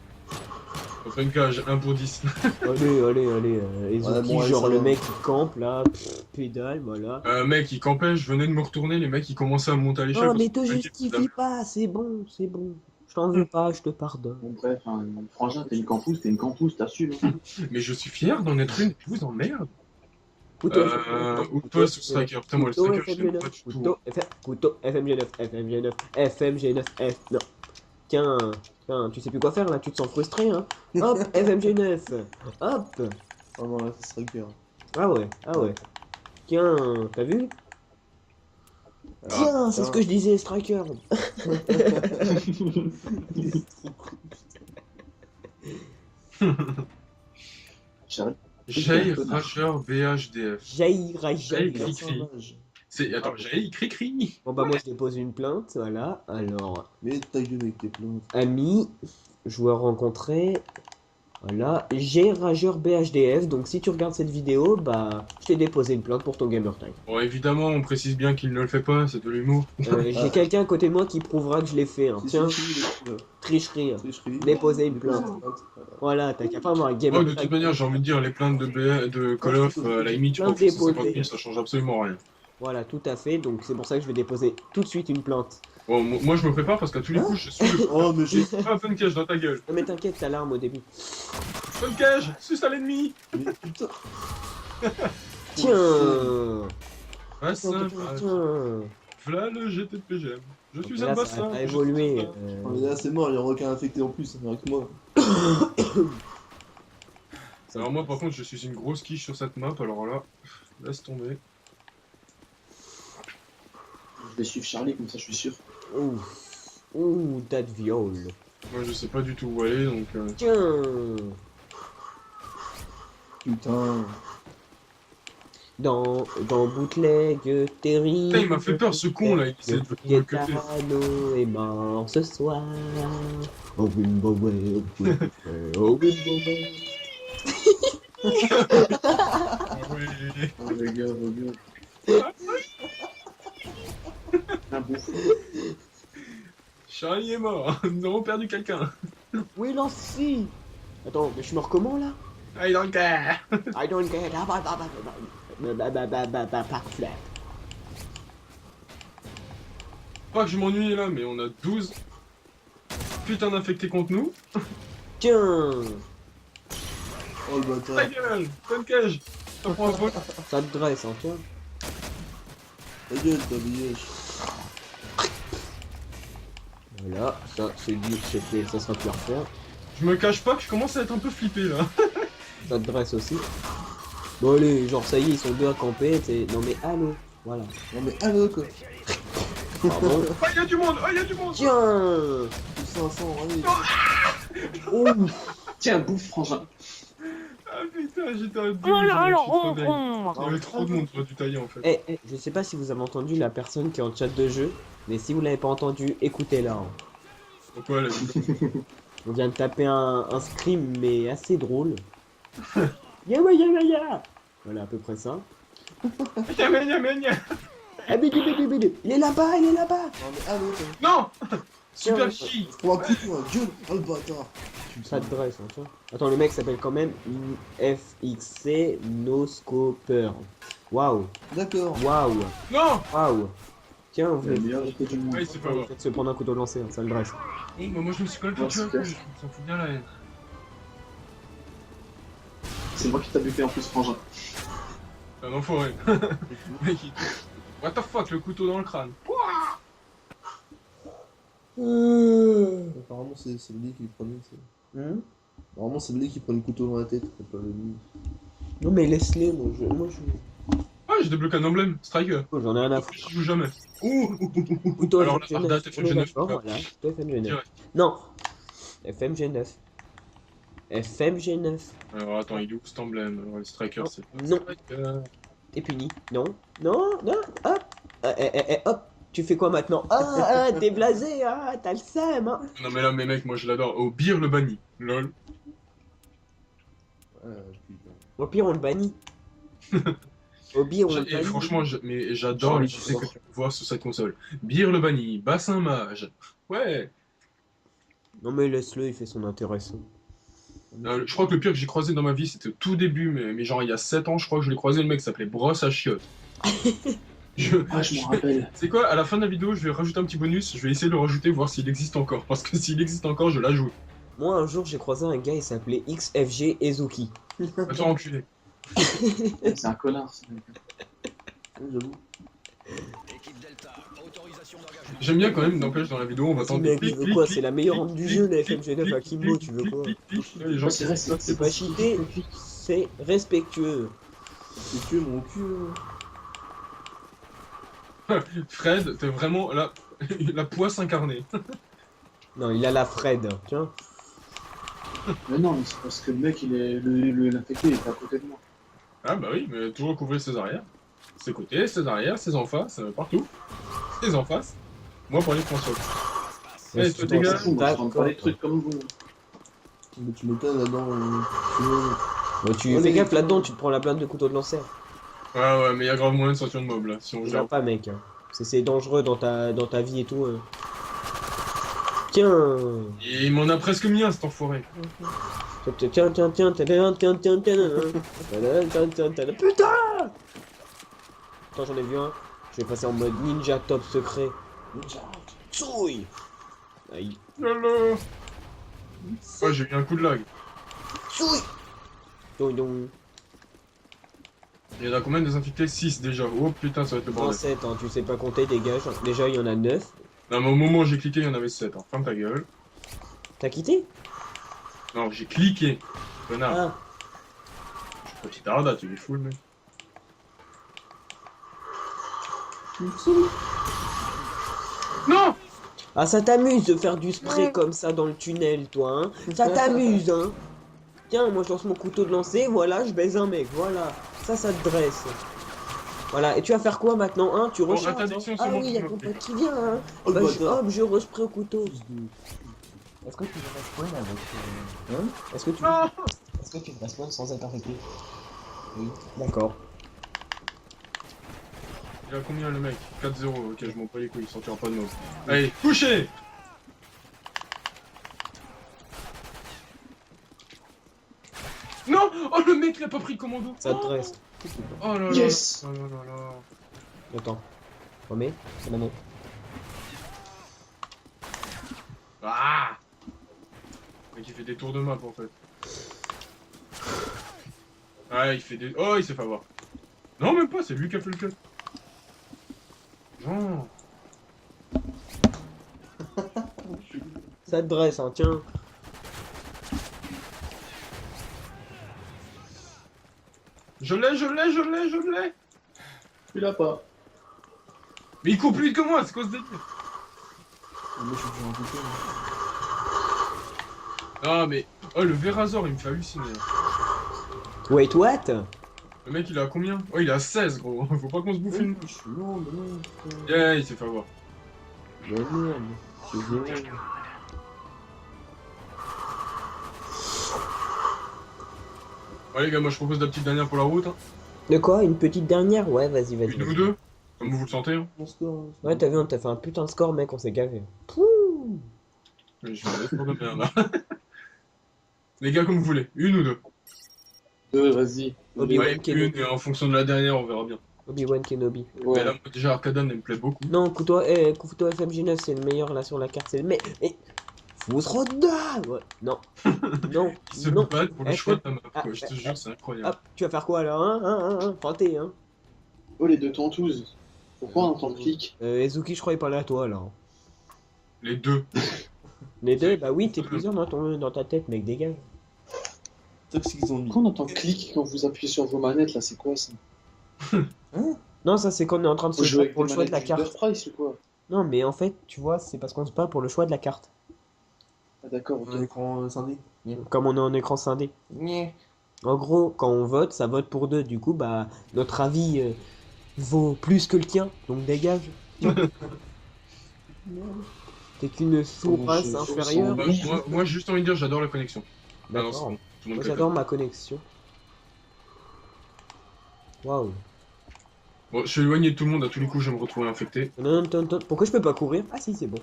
Speaker 1: Open cage, 1 pour 10.
Speaker 2: Allez, les
Speaker 3: Ouais,
Speaker 2: outils,
Speaker 3: bon, ouais,
Speaker 2: genre
Speaker 3: ça
Speaker 2: le
Speaker 3: va.
Speaker 2: mec qui campe là, pédale, voilà.
Speaker 1: Mec, il campait, je venais de me retourner, les mecs ils commençaient à monter à l'échelle.
Speaker 2: Non,
Speaker 1: parce
Speaker 2: mais
Speaker 1: que
Speaker 2: te
Speaker 1: le mec, il
Speaker 2: justifie pas, c'est bon, c'est bon. Je t'en veux pas, je te pardonne.
Speaker 4: Bon, bref, hein, frangin, t'es une campousse, t'assumes. Hein.
Speaker 1: Mais je suis fier d'en être une, je vous emmerde.
Speaker 2: Couteau
Speaker 1: Ou poste ou striker. Putain, moi le
Speaker 2: couteau
Speaker 1: striker, je l'aime
Speaker 2: FMG9,
Speaker 1: pas du tout.
Speaker 2: couteau FMG9, FMG9, FMG9, F. Non. Tiens, tu sais plus quoi faire là, tu te sens frustré, hein. Hop, FMG9, hop.
Speaker 3: Ah non, là, c'est striker.
Speaker 2: Ah ouais. Tiens, t'as vu? Tiens, c'est ce que je disais, striker.
Speaker 4: J'arrête.
Speaker 1: Jay Rasher BHDF.
Speaker 2: Jaillir,
Speaker 1: Jay
Speaker 2: jaillir.
Speaker 1: Cricri. Attends, Jay Cricri.
Speaker 2: Bon bah moi je dépose une plainte, voilà. Alors,
Speaker 3: Mais ta gueule avec tes plaintes.
Speaker 2: ami, joueur rencontré, voilà. J'ai Rageur BHDF, donc si tu regardes cette vidéo, bah je t'ai déposé une plainte pour ton gamer tag.
Speaker 1: Bon, évidemment, on précise bien qu'il ne le fait pas, c'est de l'humour.
Speaker 2: J'ai quelqu'un à côté de moi qui prouvera que je l'ai fait. Hein. Tiens, tricherie.
Speaker 3: Tricherie.
Speaker 2: Déposer une plainte. Voilà, t'as qu'à pas avoir un gamer
Speaker 1: Oh, de
Speaker 2: tag.
Speaker 1: toute manière, j'ai envie de dire, les plaintes de Call of, à la limite, je crois que c'est 50 000, ça change absolument rien.
Speaker 2: Voilà, tout à fait. Donc c'est pour ça que je vais déposer tout de suite une plainte.
Speaker 1: Bon, moi je me prépare parce qu'à tous les coups, je suis le.
Speaker 3: Oh, mais j'ai.
Speaker 1: Ah, open cage dans ta gueule.
Speaker 2: Non mais t'inquiète, t'as l'arme au début.
Speaker 1: Open cage, suce à l'ennemi.
Speaker 3: Mais putain.
Speaker 2: Tiens.
Speaker 1: Ah, ça,
Speaker 2: Tiens.
Speaker 1: voilà le GT de PGM. Je suis
Speaker 2: Là,
Speaker 1: un
Speaker 2: ça
Speaker 1: bassin.
Speaker 2: va pas évoluer.
Speaker 3: Oh, mais là, c'est mort, il y a un requin infecté en plus, ça fait rien que moi.
Speaker 1: Alors moi par contre je suis une grosse quiche sur cette map, alors là, laisse tomber.
Speaker 4: Je vais suivre Charlie, comme ça je suis sûr.
Speaker 2: Ouh, that viol.
Speaker 1: Moi je sais pas du tout où aller donc...
Speaker 2: Tiens.
Speaker 3: Putain.
Speaker 2: Dans bootleg, Terry.
Speaker 1: Putain, il m'a fait peur ce con là, il essaie de me recruter.
Speaker 2: Gaetano est mort ce soir. Oh Wimbledon, oh Wimbledon.
Speaker 1: Ah oui.
Speaker 4: Oh les gars, vos gars. Un bouffon.
Speaker 1: Charlie est mort, nous avons perdu quelqu'un.
Speaker 2: Oui, Lancy. Attends, mais je meurs comment là?
Speaker 1: I don't care.
Speaker 2: I don't get. Flap.
Speaker 1: Pas que je m'ennuie là, mais on a 12 putain d'infectés contre nous.
Speaker 2: Tiens.
Speaker 3: Oh le
Speaker 1: Ta
Speaker 3: bâtard.
Speaker 1: gueule, open cage. T'en prends un vol.
Speaker 2: Ça te dresse, hein, tiens.
Speaker 3: Ta gueule, ta bièche.
Speaker 2: Voilà, ça c'est dit, c'est fait, ça sera plus à refaire.
Speaker 1: Je me cache pas que je commence à être un peu flippé là.
Speaker 2: Ça te dresse aussi. Bon allez, genre ça y est, ils sont deux à camper, t'sais. Non mais allô, voilà.
Speaker 3: Non mais allô quoi.
Speaker 2: Pardon.
Speaker 1: Ah y'a du monde, ah y'a du monde.
Speaker 2: Tiens.
Speaker 3: Plus 500, allez.
Speaker 2: Oh.
Speaker 4: Tiens, bouffe, frangin.
Speaker 1: Ah putain, j'étais à 2, il y avait trop de monde, j'aurais dû tailler en fait.
Speaker 2: Je sais pas si vous avez entendu la personne qui est en chat de jeu, mais si vous l'avez pas entendu, écoutez-la. Hein.
Speaker 1: Pourquoi elle a dit
Speaker 2: On vient de taper un scream, mais assez drôle. Ya. Voilà, à peu près ça.
Speaker 1: Y'a.
Speaker 2: Ah, bidi. Il est là-bas.
Speaker 3: Non mais allô quoi.
Speaker 1: Non. Super
Speaker 2: Tiens,
Speaker 1: chi.
Speaker 3: Pour un coup de poing, gueule. Oh le bâtard.
Speaker 2: Ça te dresse, hein, tiens. Attends, le mec s'appelle quand même FXC No Scoper. Waouh.
Speaker 3: D'accord.
Speaker 1: Non.
Speaker 2: Tiens, vous
Speaker 4: Le meilleur côté du monde.
Speaker 1: Ouais, c'est pas vrai.
Speaker 2: faites se prendre un couteau lancé, hein, ça le dresse.
Speaker 1: Oh, bah moi je me suis connecté, tu vois, je m'en fous bien la haine.
Speaker 4: C'est moi qui t'a buté en plus, frangin.
Speaker 1: Un enfoiré. Mec, what the fuck, le couteau dans le crâne.
Speaker 3: Apparemment c'est le lit qui prenait.
Speaker 2: Hmm.
Speaker 3: Apparemment c'est le lit qui prend le couteau dans la tête, pas le lit.
Speaker 2: Non mais laisse-les, moi je...
Speaker 1: Ah, j'ai débloqué un emblème, Striker.
Speaker 2: Oh, j'en ai rien à foutre.
Speaker 1: Je joue jamais. Ouh.
Speaker 2: Couteau
Speaker 1: Alors la
Speaker 2: FMG9.
Speaker 1: Arda, FMG9.
Speaker 2: D'accord, voilà. Couteau FMG9.
Speaker 1: Direct.
Speaker 2: Non. FMG9. FMG9.
Speaker 1: Alors attends, il est où cet emblème? Alors, le Striker, c'est pas
Speaker 2: Non.
Speaker 1: Striker.
Speaker 2: T'es puni. Non. Hop. Hop. Tu fais quoi maintenant? T'es blasé, t'as le seum, hein.
Speaker 1: Non mais là, mes mecs, moi je l'adore. Oh, Beer le banni. Lol.
Speaker 3: Putain.
Speaker 2: Au pire, on le bannit. Au pire, on le
Speaker 1: Et
Speaker 2: bannit.
Speaker 1: franchement, mais j'adore les succès que tu peux voir sur cette console. Beer le banni, bassin mage. Ouais.
Speaker 2: Non mais laisse-le, il fait son intéressant.
Speaker 1: Je crois que le pire que j'ai croisé dans ma vie, c'était au tout début, mais genre il y a 7 ans, je crois que je l'ai croisé, le mec s'appelait Brosse à chiottes.
Speaker 4: Ah, je m'en rappelle.
Speaker 1: C'est quoi, à la fin de la vidéo, je vais rajouter un petit bonus, je vais essayer de le rajouter, voir s'il existe encore. Parce que s'il existe encore, je l'ajoute.
Speaker 2: Moi, un jour, j'ai croisé un gars, il s'appelait XFG Ezuki.
Speaker 1: Va-toi enculé.
Speaker 4: C'est un connard, ce mec.
Speaker 3: J'avoue.
Speaker 1: J'aime bien quand même, n'empêche, dans la vidéo, on va tenter.
Speaker 2: Mec, tu veux quoi? C'est la meilleure arme du jeu, la FMG9 à Kimbo, tu veux quoi?
Speaker 1: Les gens,
Speaker 4: C'est vrai,
Speaker 2: C'est pas cheaté, c'est respectueux.
Speaker 3: C'est tué mon cul.
Speaker 1: Fred, t'es vraiment la poisse incarnée.
Speaker 2: Non, il a la Fred, tiens.
Speaker 4: Mais non, mais c'est parce que le mec, l'infecté, il est à côté de moi.
Speaker 1: Ah bah oui, mais toujours couvrir ses arrières. Ses côtés, ses arrières, ses en face, partout. Ses en face. Moi pour les consoles. Eh, toi, tes gars,
Speaker 4: C'est fou, moi, je rends pas les trucs comme vous.
Speaker 3: Mais tu m'étonnes là-dedans.
Speaker 2: Bon, tu fais gaffe là-dedans, tu te prends la plainte de couteau de lancer.
Speaker 1: ouais, mais il y a grave moyen de sortir de mob là, si on
Speaker 2: Je
Speaker 1: gère.
Speaker 2: pas, mec. C'est dangereux dans ta vie et tout. Tiens.
Speaker 1: Et il m'en a presque mis un, cet enfoiré.
Speaker 2: Tiens. Putain! Attends, j'en ai vu un. Je vais passer en mode ninja top secret. Tsouille! Aïe.
Speaker 1: Lolo. Ouais, j'ai eu un coup de lag.
Speaker 2: Tsouille! Donc,
Speaker 1: Il y en a combien de désinfectés? 6 déjà. Oh putain, ça va être le bordel.
Speaker 2: 7, hein, tu sais pas compter, dégage. Déjà, il y en a 9.
Speaker 1: Non, mais au moment où j'ai cliqué, il y en avait 7. Hein. Ferme ta gueule.
Speaker 2: T'as quitté?
Speaker 1: Non, j'ai cliqué. Connard.
Speaker 2: Ah,
Speaker 1: Petit arda, tu es fou le mec. Non!
Speaker 2: ah, ça t'amuse de faire du spray comme ça dans le tunnel, toi, hein? Ça t'amuse, hein? Tiens, moi je lance mon couteau de lancer, voilà, je baise un mec, voilà. Ça te dresse. Voilà, et tu vas faire quoi maintenant, hein? Tu recharges, hein?
Speaker 1: interdiction, c'est
Speaker 2: Ah
Speaker 1: moi
Speaker 2: oui,
Speaker 1: qui
Speaker 2: il y a
Speaker 1: m'en
Speaker 2: ton
Speaker 1: prie.
Speaker 2: pote qui vient, hein?
Speaker 3: Oh,
Speaker 2: Bah,
Speaker 3: le
Speaker 2: je,
Speaker 3: bâtard.
Speaker 2: hop, je respray au couteau.
Speaker 5: Est-ce que tu veux respawn avec.
Speaker 3: Hein?
Speaker 2: Est-ce que tu...
Speaker 1: Non!
Speaker 5: Est-ce que tu veux respawn sans être infecté? Oui.
Speaker 2: D'accord.
Speaker 1: Il a combien le mec? 4-0, ok, je m'en bats les couilles, il sortira pas de mob. Allez, couchez! Non! Oh le mec il a pas pris le commando!
Speaker 2: Ça te dresse.
Speaker 1: Oh là là!
Speaker 4: Yes.
Speaker 1: Oh là là là!
Speaker 2: Attends. Remets, c'est maintenant.
Speaker 1: Ah! Le mec il fait des tours de map en fait. Ah il fait des... Oh il s'est fait avoir. Non même pas, c'est lui qui a fait le cut. Non!
Speaker 2: Ça te dresse, hein, tiens.
Speaker 1: Je l'ai!
Speaker 4: Tu l'as pas.
Speaker 1: Mais il court plus vite que moi, c'est quoi ce délire?
Speaker 3: Moi je suis toujours infecté.
Speaker 1: Ah mais... Oh le Verazor il me fait halluciner.
Speaker 2: Wait, what?
Speaker 1: Le mec il a combien? Oh il a 16 gros, faut pas qu'on se bouffe une...
Speaker 3: Je suis lent, mais non, putain.
Speaker 1: Yeah, il s'est fait avoir.
Speaker 3: Mais merde. Je suis violent.
Speaker 1: Ouais les gars, moi je propose la petite dernière pour la route. Hein.
Speaker 2: De quoi? Une petite dernière? Ouais, vas-y, vas-y.
Speaker 1: Une ou
Speaker 2: vas-y.
Speaker 1: deux, comme vous le sentez. Hein.
Speaker 3: Mon score. Hein,
Speaker 2: Ouais, t'as vu, on t'a fait un putain de score, mec, on s'est gavé.
Speaker 1: Mais je vais faire de merde là. Les gars, comme vous voulez, une ou deux.
Speaker 4: Vas-y.
Speaker 2: Obi-Wan
Speaker 1: Ouais,
Speaker 2: Kenobi.
Speaker 1: une et en fonction de la dernière, on verra bien.
Speaker 2: Obi-Wan Kenobi.
Speaker 1: Mais là, moi, déjà Arcadan elle me plaît beaucoup.
Speaker 2: Non, couteau FMG9, c'est le meilleur là sur la carte. C'est le mais faut se redonner. Ouais. Non. Non.
Speaker 1: Ils se
Speaker 2: Non.
Speaker 1: battent pour le
Speaker 2: Eh,
Speaker 1: choix de ta map,
Speaker 2: ah,
Speaker 1: quoi. Je te jure, c'est incroyable.
Speaker 2: Hop, tu vas faire quoi là, hein? Frotter, hein?
Speaker 4: Oh, les deux tentouses. Pourquoi on entend clic?
Speaker 2: Ezuki, je crois, il parlait à toi là.
Speaker 1: Les deux.
Speaker 2: Les deux, bah oui, t'es plusieurs dans ta tête, mec, dégage.
Speaker 3: Toxic Zombie.
Speaker 4: Pourquoi on entend clic quand vous appuyez sur vos manettes là? C'est quoi ça?
Speaker 2: Non, ça c'est qu'on est en train de se
Speaker 4: Vous jouez
Speaker 2: battre
Speaker 4: avec
Speaker 2: pour le
Speaker 4: des
Speaker 2: choix de la
Speaker 4: manettes
Speaker 2: carte.
Speaker 4: Price ou quoi?
Speaker 2: Non, mais en fait, tu vois, c'est parce qu'on se bat pour le choix de la carte.
Speaker 4: Ah d'accord, ok.
Speaker 3: Un écran scindé.
Speaker 2: Comme on est en écran scindé. En gros, quand on vote, ça vote pour deux. Du coup, bah, notre avis vaut plus que le tien. Donc dégage. T'es qu'une sous-race
Speaker 4: je-
Speaker 2: inférieure.
Speaker 1: Bah, moi, j'ai juste envie de dire, j'adore la connexion. Ah non, c'est
Speaker 2: D'accord.
Speaker 1: bon. Tout le
Speaker 2: Moi
Speaker 1: monde
Speaker 2: j'adore ma connexion. Waouh.
Speaker 1: Bon, je suis éloigné de tout le monde, à tous les coups, je vais me retrouver infecté.
Speaker 2: Pourquoi je peux pas courir? Ah si, c'est bon.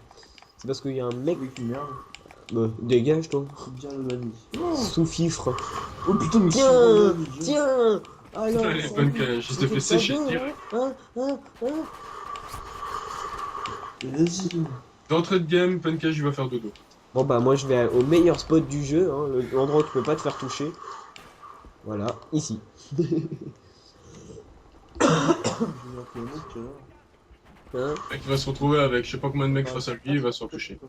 Speaker 2: C'est parce qu'il y a un mec.
Speaker 3: Oui, tu merde.
Speaker 2: Dégage toi.
Speaker 3: Bien le mani.
Speaker 2: Sous-fifre.
Speaker 3: Oh putain, mais
Speaker 2: Tiens, tiens. Alors,
Speaker 1: Allez,
Speaker 2: ça
Speaker 1: Punk,
Speaker 2: va.
Speaker 1: je t'ai fait sécher, direct.
Speaker 2: Hein.
Speaker 3: Vas-y.
Speaker 1: D'entrée de game, Punka, il va faire dodo.
Speaker 2: Bon bah moi je vais au meilleur spot du jeu, hein, l'endroit où tu peux pas te faire toucher. Voilà, ici.
Speaker 3: Je vais appeler le mec, tu vois.
Speaker 2: Hein.
Speaker 1: Le mec, il va se retrouver avec je sais pas combien de mecs face à lui, il va se faire toucher.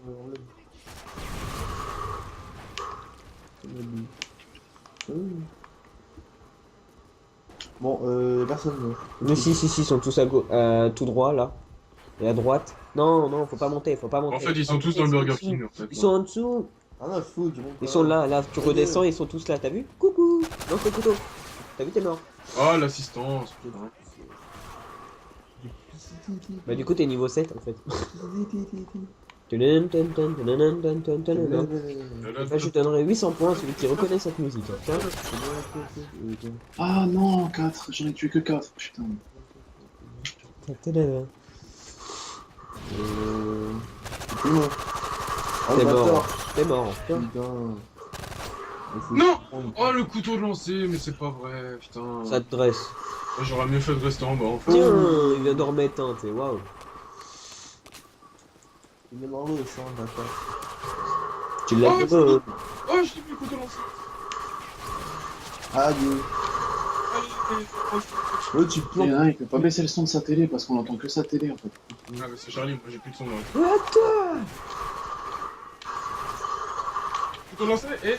Speaker 3: Bon, personne.
Speaker 2: Mais si, ils sont tous à gauche, tout droit là. Et à droite. Non, faut pas monter, faut pas monter.
Speaker 1: En fait, ils sont tous dans le Burger King, en fait.
Speaker 2: Ils sont en dessous.
Speaker 3: Ah non, fou, du monde.
Speaker 2: Ils sont là, tu redescends, ils sont tous là, t'as vu? Coucou. Lance le couteau. T'as vu, t'es mort.
Speaker 1: Ah, l'assistance, putain.
Speaker 2: Bah du coup t'es niveau 7 en fait. Là, je donnerai 800 points à celui qui reconnaît cette musique. Tiens.
Speaker 4: Ah non, 4, j'en ai tué que 4, putain.
Speaker 3: C'est moi. Ah,
Speaker 2: T'es
Speaker 3: le
Speaker 2: mort.
Speaker 3: bâtard.
Speaker 2: T'es mort. Tiens.
Speaker 3: Putain.
Speaker 1: Non! Oh, le couteau de lancer, mais c'est pas vrai, putain.
Speaker 2: Ça te dresse.
Speaker 1: J'aurais mieux fait de rester en bas, en fait.
Speaker 2: Tiens, il vient d'en remettre un, t'sais, waouh.
Speaker 3: Il est dans l'eau, ça, bâtard.
Speaker 2: Tu l'as
Speaker 1: Oh,
Speaker 2: fait.
Speaker 1: Oh, je t'ai plus le couteau lancé.
Speaker 3: Adieu.
Speaker 1: Allez,
Speaker 3: Ouais, tu
Speaker 4: Il y en
Speaker 3: plantes.
Speaker 4: a un, il peut pas baisser le son de sa télé parce qu'on entend que sa télé en fait.
Speaker 1: Ah, mais c'est Charlie, moi j'ai plus de son là.
Speaker 2: What?
Speaker 1: Couteau lancé et.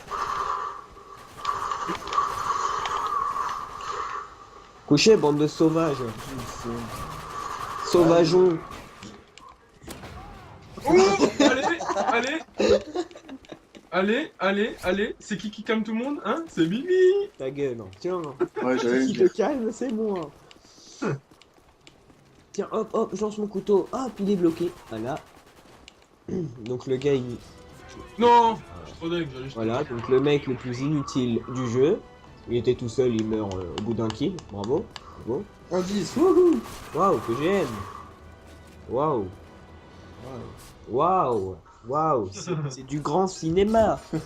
Speaker 2: Couché, bande de sauvages. Sauvageons.
Speaker 1: Oh! Allez, c'est qui calme tout le monde, hein? C'est Mimi!
Speaker 2: Ta gueule, hein. Tiens.
Speaker 4: Ouais, j'allais le
Speaker 2: Qui te
Speaker 4: dire.
Speaker 2: calme, c'est moi. Tiens, hop, je lance mon couteau. Hop, il est bloqué. Voilà. Donc le gars, il...
Speaker 1: Non! Je suis trop dingue, j'allais jeter.
Speaker 2: Voilà, donc le mec le plus inutile du jeu. Il était tout seul, il meurt au bout d'un kill. Bravo. Bravo.
Speaker 3: Indice.
Speaker 2: Wouhou. Waouh, que j'aime. Waouh. Waouh. C'est du grand cinéma.
Speaker 1: Ouais,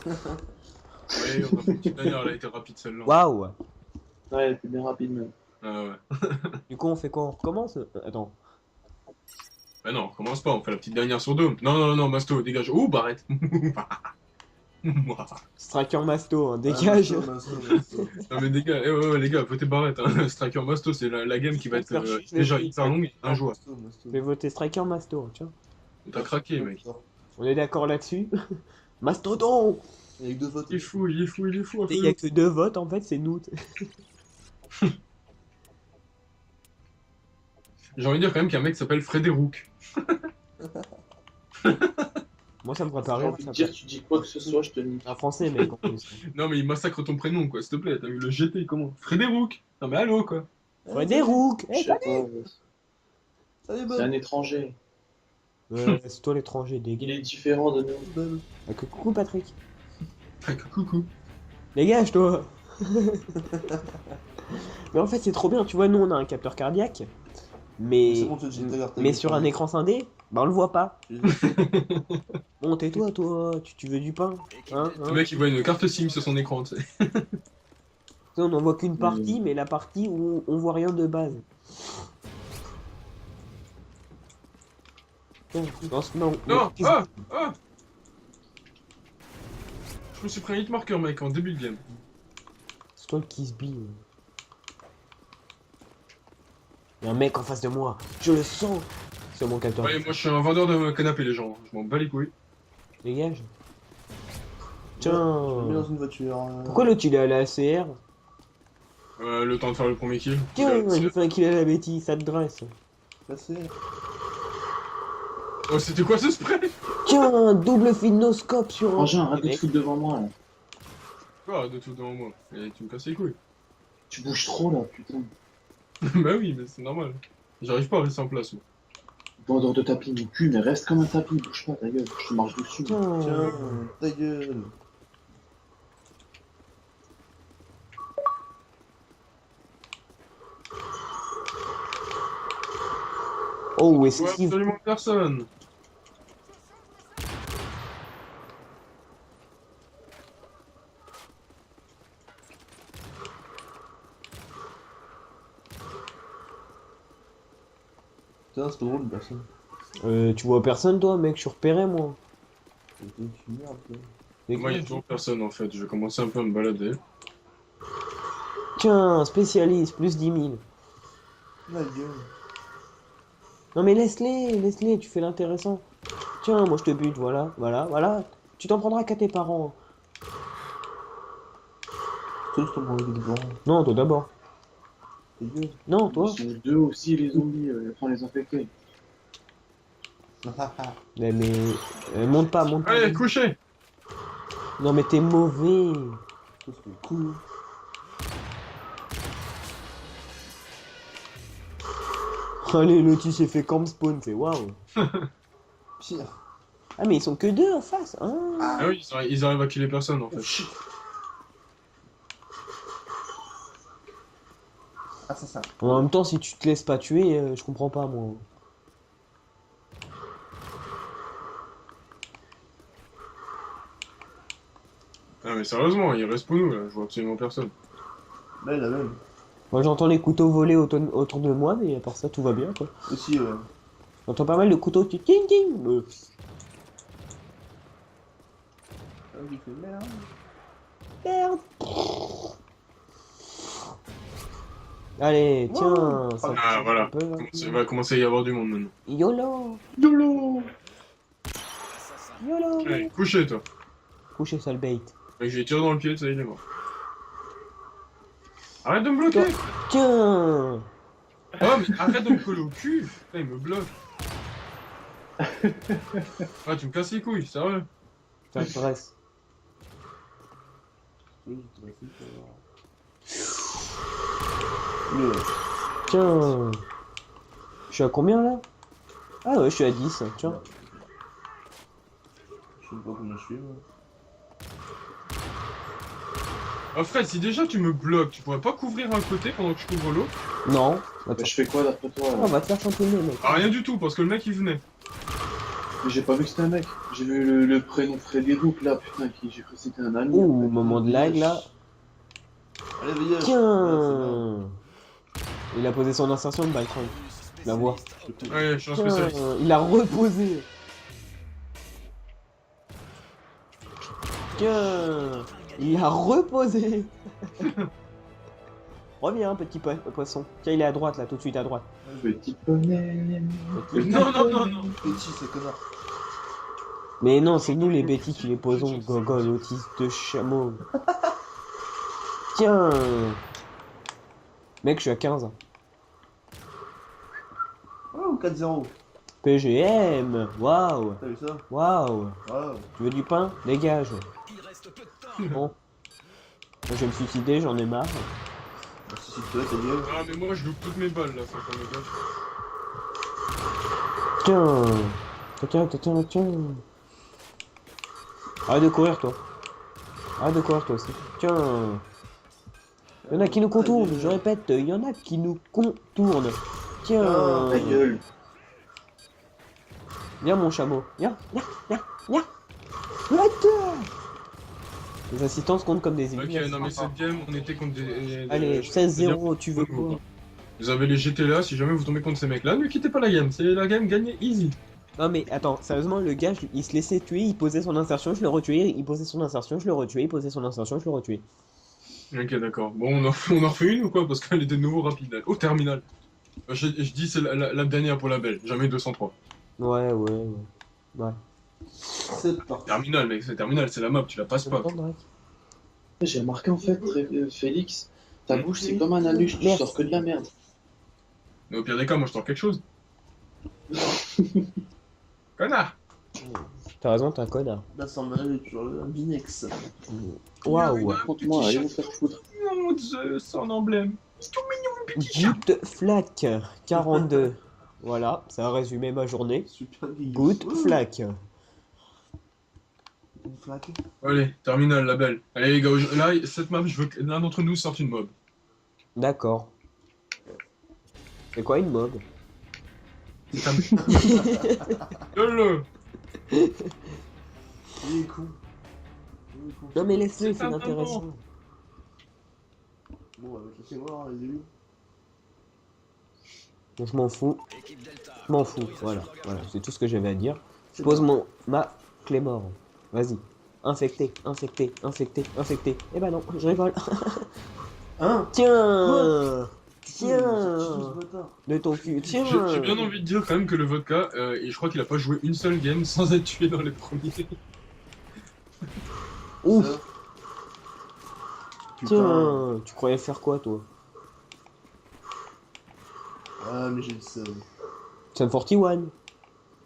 Speaker 1: on a fait une petite dernière, elle a été rapide celle-là.
Speaker 2: Waouh.
Speaker 4: Ouais, elle était bien rapide même.
Speaker 1: Ah ouais.
Speaker 2: Du coup, on fait quoi? On recommence? Attends.
Speaker 1: Bah non, on commence pas, on fait la petite dernière sur Dome. Non, Masto, dégage. Ouh, Barrette!
Speaker 2: Striker Masto, hein, dégage.
Speaker 1: Non mais les gars, ouais, les gars, votez Barrette, hein. Striker Masto, c'est la game qui va être déjà hyper longue et injouable.
Speaker 2: Je vais voter Striker Masto, hein, tiens.
Speaker 1: T'as craqué, mec.
Speaker 2: On est d'accord là-dessus? Mastodon.
Speaker 3: Avec deux votes.
Speaker 1: Il est fou.
Speaker 2: Il y a que 2 votes en fait, c'est nous.
Speaker 1: J'ai envie de dire quand même qu'il y a un mec qui s'appelle Frédéric.
Speaker 2: Moi ça me ferait pas
Speaker 4: J'ai
Speaker 2: rire.
Speaker 4: envie de dire, tu dis quoi que ce soit, je te nique.
Speaker 2: Un français mec en plus.
Speaker 1: Non mais il massacre ton prénom, quoi, s'il te plaît. T'as eu le GT, comment? Frédéric. Non mais allô, quoi.
Speaker 2: Frédéric.
Speaker 4: Je sais pas,
Speaker 3: Salut,
Speaker 4: c'est un étranger.
Speaker 2: C'est toi l'étranger,
Speaker 4: Il
Speaker 2: dégage.
Speaker 4: est différent de nous.
Speaker 3: Bob.
Speaker 2: Ah, coucou Patrick.
Speaker 1: Coucou.
Speaker 2: Dégage toi. Mais en fait c'est trop bien, tu vois, nous on a un capteur cardiaque. Mais,
Speaker 3: C'est bon, tu as l'air
Speaker 2: mais sur un écran scindé, bah on le voit pas. Bon, tais-toi, toi, tu veux du pain, hein,
Speaker 1: Le mec il voit une carte SIM sur son écran, tu sais.
Speaker 2: On n'en voit qu'une partie, mais la partie où on voit rien de base. Non,
Speaker 1: Non, ah. Je me suis pris un hit marker, mec, en début de game.
Speaker 2: C'est toi le kiss bee. Il y a un mec en face de moi, je le sens. C'est mon capteur.
Speaker 1: Ouais, moi je suis un vendeur de canapé, les gens. Je m'en bats les couilles.
Speaker 2: Dégage.
Speaker 3: Je me mets
Speaker 2: Tiens.
Speaker 3: dans une voiture.
Speaker 2: Pourquoi l'autre il est à la ACR?
Speaker 1: Le temps de faire le premier kill.
Speaker 2: Tiens, j'ai fait un kill à la bêtise, ça te dresse.
Speaker 3: Passé.
Speaker 1: Oh, c'était quoi ce spray?
Speaker 2: Tiens, double finoscope sur un.
Speaker 4: Frangin, arrête de te
Speaker 2: Mec.
Speaker 4: foutre devant moi là.
Speaker 1: Quoi, de tout devant moi? Et tu me casses les couilles.
Speaker 4: Tu bouges trop là, putain.
Speaker 1: Bah oui, mais c'est normal. J'arrive pas à rester en place, moi.
Speaker 4: Vendeur de tapis, mon cul, mais reste comme un tapis, bouge pas ta gueule, je te marche dessus.
Speaker 2: Tiens.
Speaker 3: Tiens, ta gueule.
Speaker 2: Oh,
Speaker 1: Ouais,
Speaker 2: esquive.
Speaker 1: absolument personne.
Speaker 3: Putain, c'est drôle, personne.
Speaker 2: Tu vois personne, toi, mec, je suis repéré, moi.
Speaker 3: T'es une merde, toi.
Speaker 1: Moi, il y a toujours personne en fait. Je vais commencer un peu à me balader.
Speaker 2: Tiens, spécialiste, plus 10 000.
Speaker 3: La gueule.
Speaker 2: Non, mais laisse-les, tu fais l'intéressant. Tiens, moi, je te bute, voilà, voilà, voilà. Tu t'en prendras qu'à tes parents.
Speaker 3: Toi, je t'en prends avec des blancs.
Speaker 2: Non, toi d'abord.
Speaker 3: T'es gueule.
Speaker 2: Non,
Speaker 4: Ils
Speaker 2: toi.
Speaker 4: sont deux aussi, les zombies, enfin les infectés.
Speaker 2: Mais monte pas, monte pas.
Speaker 1: Allez, couchez!
Speaker 2: Non, mais t'es mauvais.
Speaker 3: Ça, c'est cool.
Speaker 2: Allez, l'autre, il s'est fait camp spawn, c'est waouh.
Speaker 3: Pire.
Speaker 2: Ah, mais ils sont que deux en face. Hein.
Speaker 1: Ah oui, ils arrivent à killer personne en fait.
Speaker 3: Ah, ça.
Speaker 2: En même temps, si tu te laisses pas tuer, je comprends pas, moi.
Speaker 1: Ah mais sérieusement, il reste pour nous là, je vois absolument personne.
Speaker 3: Là, la même.
Speaker 2: Moi, j'entends les couteaux voler autour de moi, mais à part ça, tout va bien, quoi.
Speaker 3: Aussi, ouais.
Speaker 2: J'entends pas mal de couteaux qui ting ting.
Speaker 3: Ah, j'ai fait merde.
Speaker 2: Merde. Allez, tiens. Ça
Speaker 1: Ah voilà,
Speaker 2: un peu, là.
Speaker 1: il va commencer à y avoir du monde maintenant.
Speaker 2: YOLO.
Speaker 1: YOLO!
Speaker 2: YOLO.
Speaker 1: Allez, couchez toi.
Speaker 2: Couchez, sale bait.
Speaker 1: Mec, j'ai tiré dans le pied, ça y est, il est mort. Arrête de me bloquer!
Speaker 2: Tiens.
Speaker 1: Oh mais arrête de me coller au cul! Putain, il me bloque. Ah, tu me casses les couilles, sérieux?
Speaker 2: Ça intéresse.
Speaker 3: Oui, je te laisse,
Speaker 2: Tiens. Je suis à combien, là? Ah ouais, je suis à 10, tiens.
Speaker 3: Je sais pas combien je suis, moi.
Speaker 1: Oh Fred, si déjà tu me bloques, tu pourrais pas couvrir un côté pendant que je couvre l'autre?
Speaker 2: Non.
Speaker 4: Bah,
Speaker 2: Attends.
Speaker 4: je fais quoi d'après toi
Speaker 2: On
Speaker 4: là
Speaker 2: va te faire chantonner, mec.
Speaker 1: Ah, rien du tout, parce que le mec il venait.
Speaker 4: Mais j'ai pas vu que c'était un mec. J'ai vu le prénom Freddy Rook là, putain, j'ai cru que c'était un ami.
Speaker 2: Ouh,
Speaker 4: en fait.
Speaker 2: moment de lag, là.
Speaker 3: Allez, veillez.
Speaker 2: Tiens. Il a posé son insertion de Baltron. La voix.
Speaker 1: Ouais, je suis un
Speaker 2: Tiens,
Speaker 1: spécialiste.
Speaker 2: il a reposé. Tiens, il a reposé. Reviens, petit poisson. Tiens, il est à droite, là, tout de suite à droite.
Speaker 4: Petit poney.
Speaker 1: Non, non, non, non.
Speaker 3: Petit, ce connard.
Speaker 2: Mais non, c'est nous les bêtis qui les posons, gogol, autiste de chameau. Tiens. Mec, je suis à 15.
Speaker 3: Oh, 4-0.
Speaker 2: PGM. Waouh.
Speaker 3: T'as vu ça?
Speaker 2: Waouh.
Speaker 3: Waouh.
Speaker 2: Tu veux du pain? Dégage. Bon. Moi, je vais me suicider, j'en ai marre.
Speaker 3: Si toi, ta gueule.
Speaker 1: Ah, mais moi je loupe toutes mes balles là, faut qu'on me gâche.
Speaker 2: Tiens. Arrête de courir, toi. Arrête de courir, toi aussi. Tiens. Il y en a qui nous contournent, je répète, il y en a qui nous contournent. Tiens.
Speaker 4: Ta gueule.
Speaker 2: Viens, mon chameau. Viens. Arrête. Les assistances comptent comme des
Speaker 1: Ok,
Speaker 2: ennemis.
Speaker 1: non mais cette game, on était contre des...
Speaker 2: Allez, 16-0, tu veux quoi?
Speaker 1: Vous avez les GT là, si jamais vous tombez contre ces mecs là, ne quittez pas la game, c'est la game gagnée easy.
Speaker 2: Non mais attends, sérieusement, le gars, il se laissait tuer, il posait son insertion, je le retuais, il posait son insertion, je le retuais, il posait son insertion, je le retuais.
Speaker 1: Ok, d'accord. Bon, on en refait une ou quoi? Parce qu'elle est de nouveau rapide. Au terminal. Je dis c'est la dernière pour la belle, jamais 203.
Speaker 2: Ouais.
Speaker 3: C'est parti.
Speaker 1: Terminal, mec, c'est terminal, c'est la map, tu la passes pas.
Speaker 4: J'ai remarqué en fait, Félix, ta bouche c'est comme un anus, tu
Speaker 2: Merci.
Speaker 4: sors que de la merde.
Speaker 1: Mais au pire des cas, moi je sors quelque chose. Connard!
Speaker 2: T'as raison, t'es un connard.
Speaker 3: Là, ça m'en allait toujours un binex.
Speaker 2: Waouh.
Speaker 4: Raconte-moi, allez vous faire foutre.
Speaker 1: Mon dieu, son emblème.
Speaker 2: Good Flak 42. Voilà, ça a résumé ma journée.
Speaker 3: Super dégueu.
Speaker 2: Good Flak.
Speaker 3: Une flaque.
Speaker 1: Allez, terminal, la belle. Allez les gars, là, cette map, je veux que l'un d'entre nous sorte une mob.
Speaker 2: D'accord. C'est quoi une mob?
Speaker 1: C'est un... Gueule-le.
Speaker 3: Il est con.
Speaker 2: Non mais laisse-le,
Speaker 1: C'est
Speaker 2: c'est
Speaker 1: un
Speaker 2: intéressant.
Speaker 3: Bon, bah, je vais voir les élus.
Speaker 2: Donc je m'en fous. Je m'en fous, voilà, voilà, c'est tout ce que j'avais à dire. Je pose ma clé mort. Vas-y. Infecté, infecté, infecté, infecté. Eh ben non, je rigole.
Speaker 3: Hein?
Speaker 2: Tiens!
Speaker 3: Putain,
Speaker 2: Tiens!
Speaker 3: bâtard.
Speaker 2: De ton cul, tiens!
Speaker 1: J'ai bien envie de dire quand même que le vodka, et je crois qu'il a pas joué une seule game sans être tué dans les premiers.
Speaker 2: Ouf!
Speaker 3: Ça. Putain.
Speaker 2: Tiens! Tu croyais faire quoi, toi?
Speaker 3: Ah, mais j'ai le seum.
Speaker 2: Sum 41.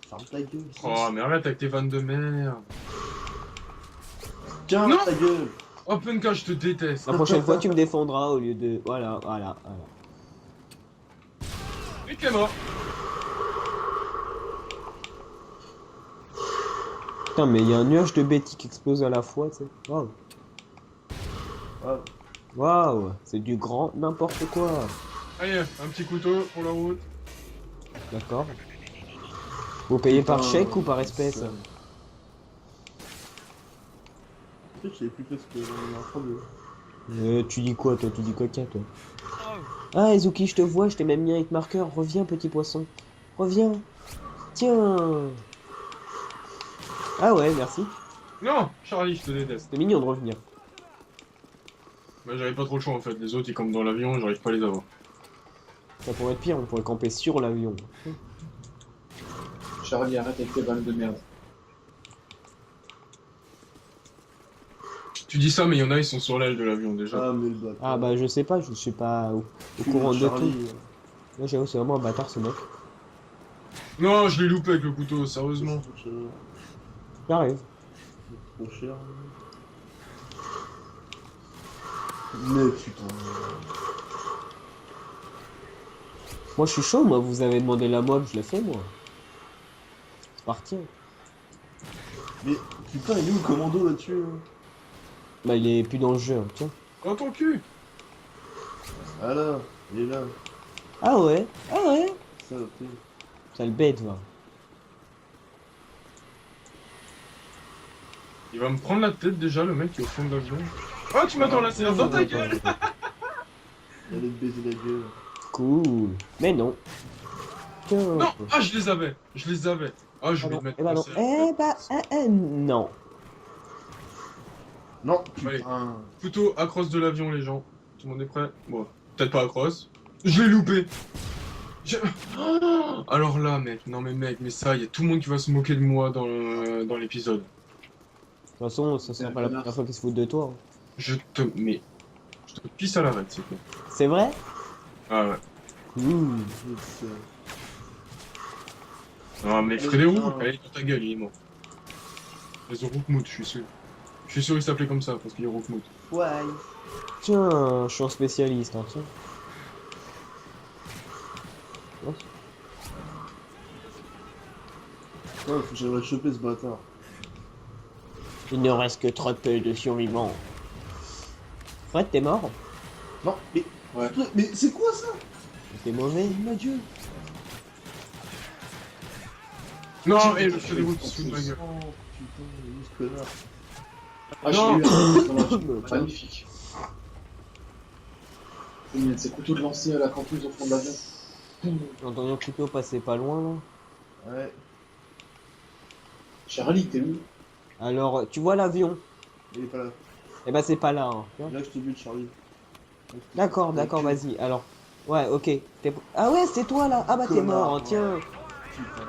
Speaker 3: Ferme ta gueule.
Speaker 1: Oh, mais arrête avec tes vannes de merde.
Speaker 3: Tiens,
Speaker 1: Non.
Speaker 3: ta gueule.
Speaker 1: Oh, Punka, je te déteste.
Speaker 2: La prochaine fois, tu me défendras au lieu de... Voilà, voilà, voilà.
Speaker 1: Et qui est mort.
Speaker 2: Putain, mais il y a un nuage de Betty qui explose à la fois, tu sais. Waouh!
Speaker 3: Ah,
Speaker 2: Waouh! C'est du grand n'importe quoi.
Speaker 1: Allez, un petit couteau pour la route.
Speaker 2: D'accord. Vous payez par
Speaker 3: putain,
Speaker 2: chèque ou par espèce?
Speaker 3: ça. Tu sais, je savais plus qu'est-ce que j'en ai en train de...
Speaker 2: Tu dis quoi, toi? Tu dis coquin, toi? Ah, Ezuki, je te vois, je t'ai même mis un hit marqueur. Reviens, petit poisson. Reviens. Tiens. Ah ouais, merci.
Speaker 1: Non, Charlie, je te déteste.
Speaker 2: C'est mignon de revenir.
Speaker 1: Bah, j'avais pas trop le choix en fait. Les autres, ils campent dans l'avion, j'arrive pas à les avoir.
Speaker 2: Ça pourrait être pire, on pourrait camper sur l'avion.
Speaker 4: Charlie, arrête avec tes balles de merde.
Speaker 1: Tu dis ça, mais il y en a, ils sont sur l'aile de l'avion déjà.
Speaker 3: Ah, mais le bâtard.
Speaker 2: Ah bah je sais pas, je suis pas au courant de tout. Là j'avoue, c'est vraiment un bâtard ce mec.
Speaker 1: Non, je l'ai loupé avec le couteau, sérieusement.
Speaker 2: J'arrive.
Speaker 3: Trop cher. Mais putain.
Speaker 2: Moi je suis chaud, moi, vous avez demandé la mob, je l'ai fait moi. C'est parti.
Speaker 3: Mais putain, il est où le commando là-dessus hein?
Speaker 2: Bah il est plus dans le jeu, hein, tiens.
Speaker 1: Dans ton cul.
Speaker 3: Ah là, il est là.
Speaker 2: Ah ouais, ah ouais.
Speaker 3: Ça, ok.
Speaker 2: Ça le bête, va.
Speaker 1: Il va me prendre la tête déjà, le mec qui est au fond de l'avion. Oh, tu m'attends là, c'est dans ta gueule.
Speaker 3: Il allait te baiser la gueule.
Speaker 2: Cool. Mais non. Tiens.
Speaker 1: Non, ah, je les avais, je les avais. Ah, je
Speaker 2: Ah
Speaker 1: vais
Speaker 2: non,
Speaker 1: te mettre
Speaker 2: eh bah non.
Speaker 1: passé.
Speaker 2: Non.
Speaker 3: Non,
Speaker 1: Allez.
Speaker 3: putain.
Speaker 1: Couteau à crosse de l'avion, les gens. Tout le monde est prêt? Bon, peut-être pas à crosse. Je l'ai loupé. Oh, alors là, mec, non mais mec, mais ça, il y a tout le monde qui va se moquer de moi dans l'épisode.
Speaker 2: De toute façon, ça sera pas la première fois qu'ils se foutent de toi. hein.
Speaker 1: Je te pisse à l'arrêt, s'il te plaît.
Speaker 2: C'est vrai?
Speaker 1: Ah ouais.
Speaker 2: Ouh.
Speaker 1: Non mais
Speaker 3: Allez,
Speaker 1: Frédérou,
Speaker 3: putain.
Speaker 1: allez dans ta gueule, il est mort. Ils ont Roukmout, je suis sûr. Je suis sûr qu'il s'appelait comme ça, parce qu'il est Roukmout.
Speaker 3: Ouais.
Speaker 2: Tiens, je suis un spécialiste, hein, tiens. Oh.
Speaker 3: Ouais, faut que j'aille le choper ce bâtard.
Speaker 2: Il ne reste que trop peu de survivants. Fred, t'es mort?
Speaker 3: Non, mais.
Speaker 4: Ouais.
Speaker 3: Mais c'est quoi ça?
Speaker 2: T'es mauvais?
Speaker 3: Ma gueule.
Speaker 1: Non, et le Frédérou qui se fout de ma gueule.
Speaker 3: Oh putain, il est où ce connard?
Speaker 4: Ah,
Speaker 1: Non.
Speaker 4: j'ai eu un magnifique. Il y a de ces couteaux de lancer à la campus au fond de l'avion.
Speaker 2: J'ai entendu un couteau passer pas loin là.
Speaker 3: Ouais.
Speaker 4: Charlie, t'es où?
Speaker 2: Alors, tu vois l'avion?
Speaker 3: Il est pas là.
Speaker 2: Eh ben c'est pas là. Hein.
Speaker 3: Là, je te bute, Charlie.
Speaker 2: D'accord, d'accord, vas-y. Alors, ouais, ok. Ah ouais, c'est toi là. Ah bah t'es
Speaker 3: Connard,
Speaker 2: mort, hein,
Speaker 3: ouais.
Speaker 2: tiens.
Speaker 3: Putain.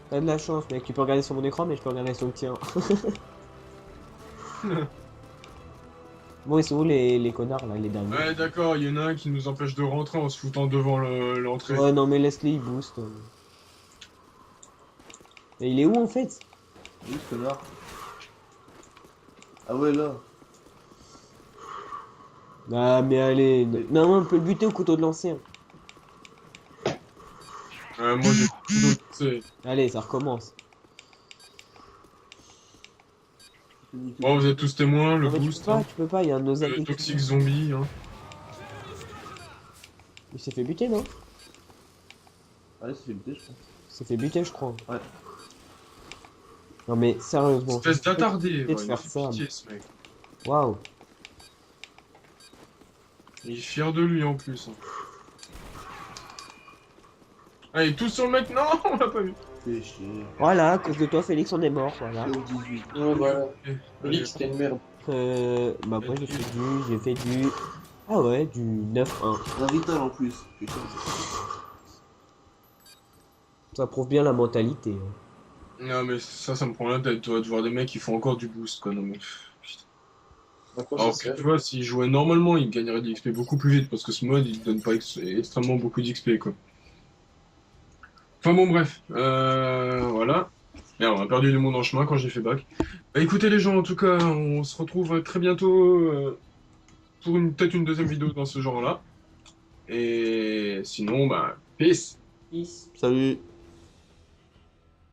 Speaker 2: T'as de la chance, mec. Tu peux regarder sur mon écran, mais je peux regarder sur le tien. Bon, ils sont où les connards là, les derniers?
Speaker 1: Ouais, d'accord, il y en a un qui nous empêche de rentrer en se foutant devant l'entrée.
Speaker 2: Ouais, non, mais laisse-les, ils boostent. Et il est où en fait?
Speaker 3: Il est où ce connard? Ah ouais, là.
Speaker 2: Ah, mais allez. Non, on peut le buter au couteau de lancer. hein.
Speaker 1: Moi j'ai tout d'autre, c'est...
Speaker 2: Allez, ça recommence.
Speaker 1: Bon, vous êtes tous témoins, le
Speaker 2: Non, mais
Speaker 1: boost, hein.
Speaker 2: tu peux pas, il y a un de nos
Speaker 1: Le
Speaker 2: amis.
Speaker 1: toxique zombie, hein.
Speaker 2: Il s'est fait buter, non?
Speaker 3: Allez, c'est fait buter, je pense.
Speaker 2: Il s'est fait buter, je crois.
Speaker 3: Ouais.
Speaker 2: Non, mais sérieusement.
Speaker 1: Espèce d'attardé,
Speaker 2: de
Speaker 1: ouais, il
Speaker 2: faire
Speaker 1: fait
Speaker 2: ça.
Speaker 1: pitié, ce mec.
Speaker 2: Waouh.
Speaker 1: Il est fier de lui en plus. Hein. Allez, tous sur le mec. Non, on l'a pas vu.
Speaker 3: Fais chier.
Speaker 2: Voilà, à cause de toi, Félix, on est mort, voilà.
Speaker 3: Sauf 18.
Speaker 4: Ouais, voilà.
Speaker 1: Ok.
Speaker 4: Félix, t'es une merde.
Speaker 2: Bah moi j'ai fait du... Ah ouais, du 9-1.
Speaker 3: Un vital en plus. Putain.
Speaker 2: Ça prouve bien la mentalité. Hein.
Speaker 1: Non, mais ça me prend la tête, toi, de voir des mecs qui font encore du boost, quoi. Non, mais. Putain.
Speaker 4: À quoi
Speaker 1: Alors
Speaker 4: ça
Speaker 1: que
Speaker 4: sert
Speaker 1: tu vois, s'ils jouaient normalement, ils gagneraient de l'XP beaucoup plus vite parce que ce mode il donne pas extrêmement beaucoup d'XP quoi. Enfin bon, bref, voilà. Merde, on a perdu du monde en chemin quand j'ai fait bac. Bah écoutez les gens, en tout cas, on se retrouve très bientôt pour peut-être une deuxième vidéo dans ce genre-là. Et sinon, bah, peace!
Speaker 2: Peace.
Speaker 3: Salut.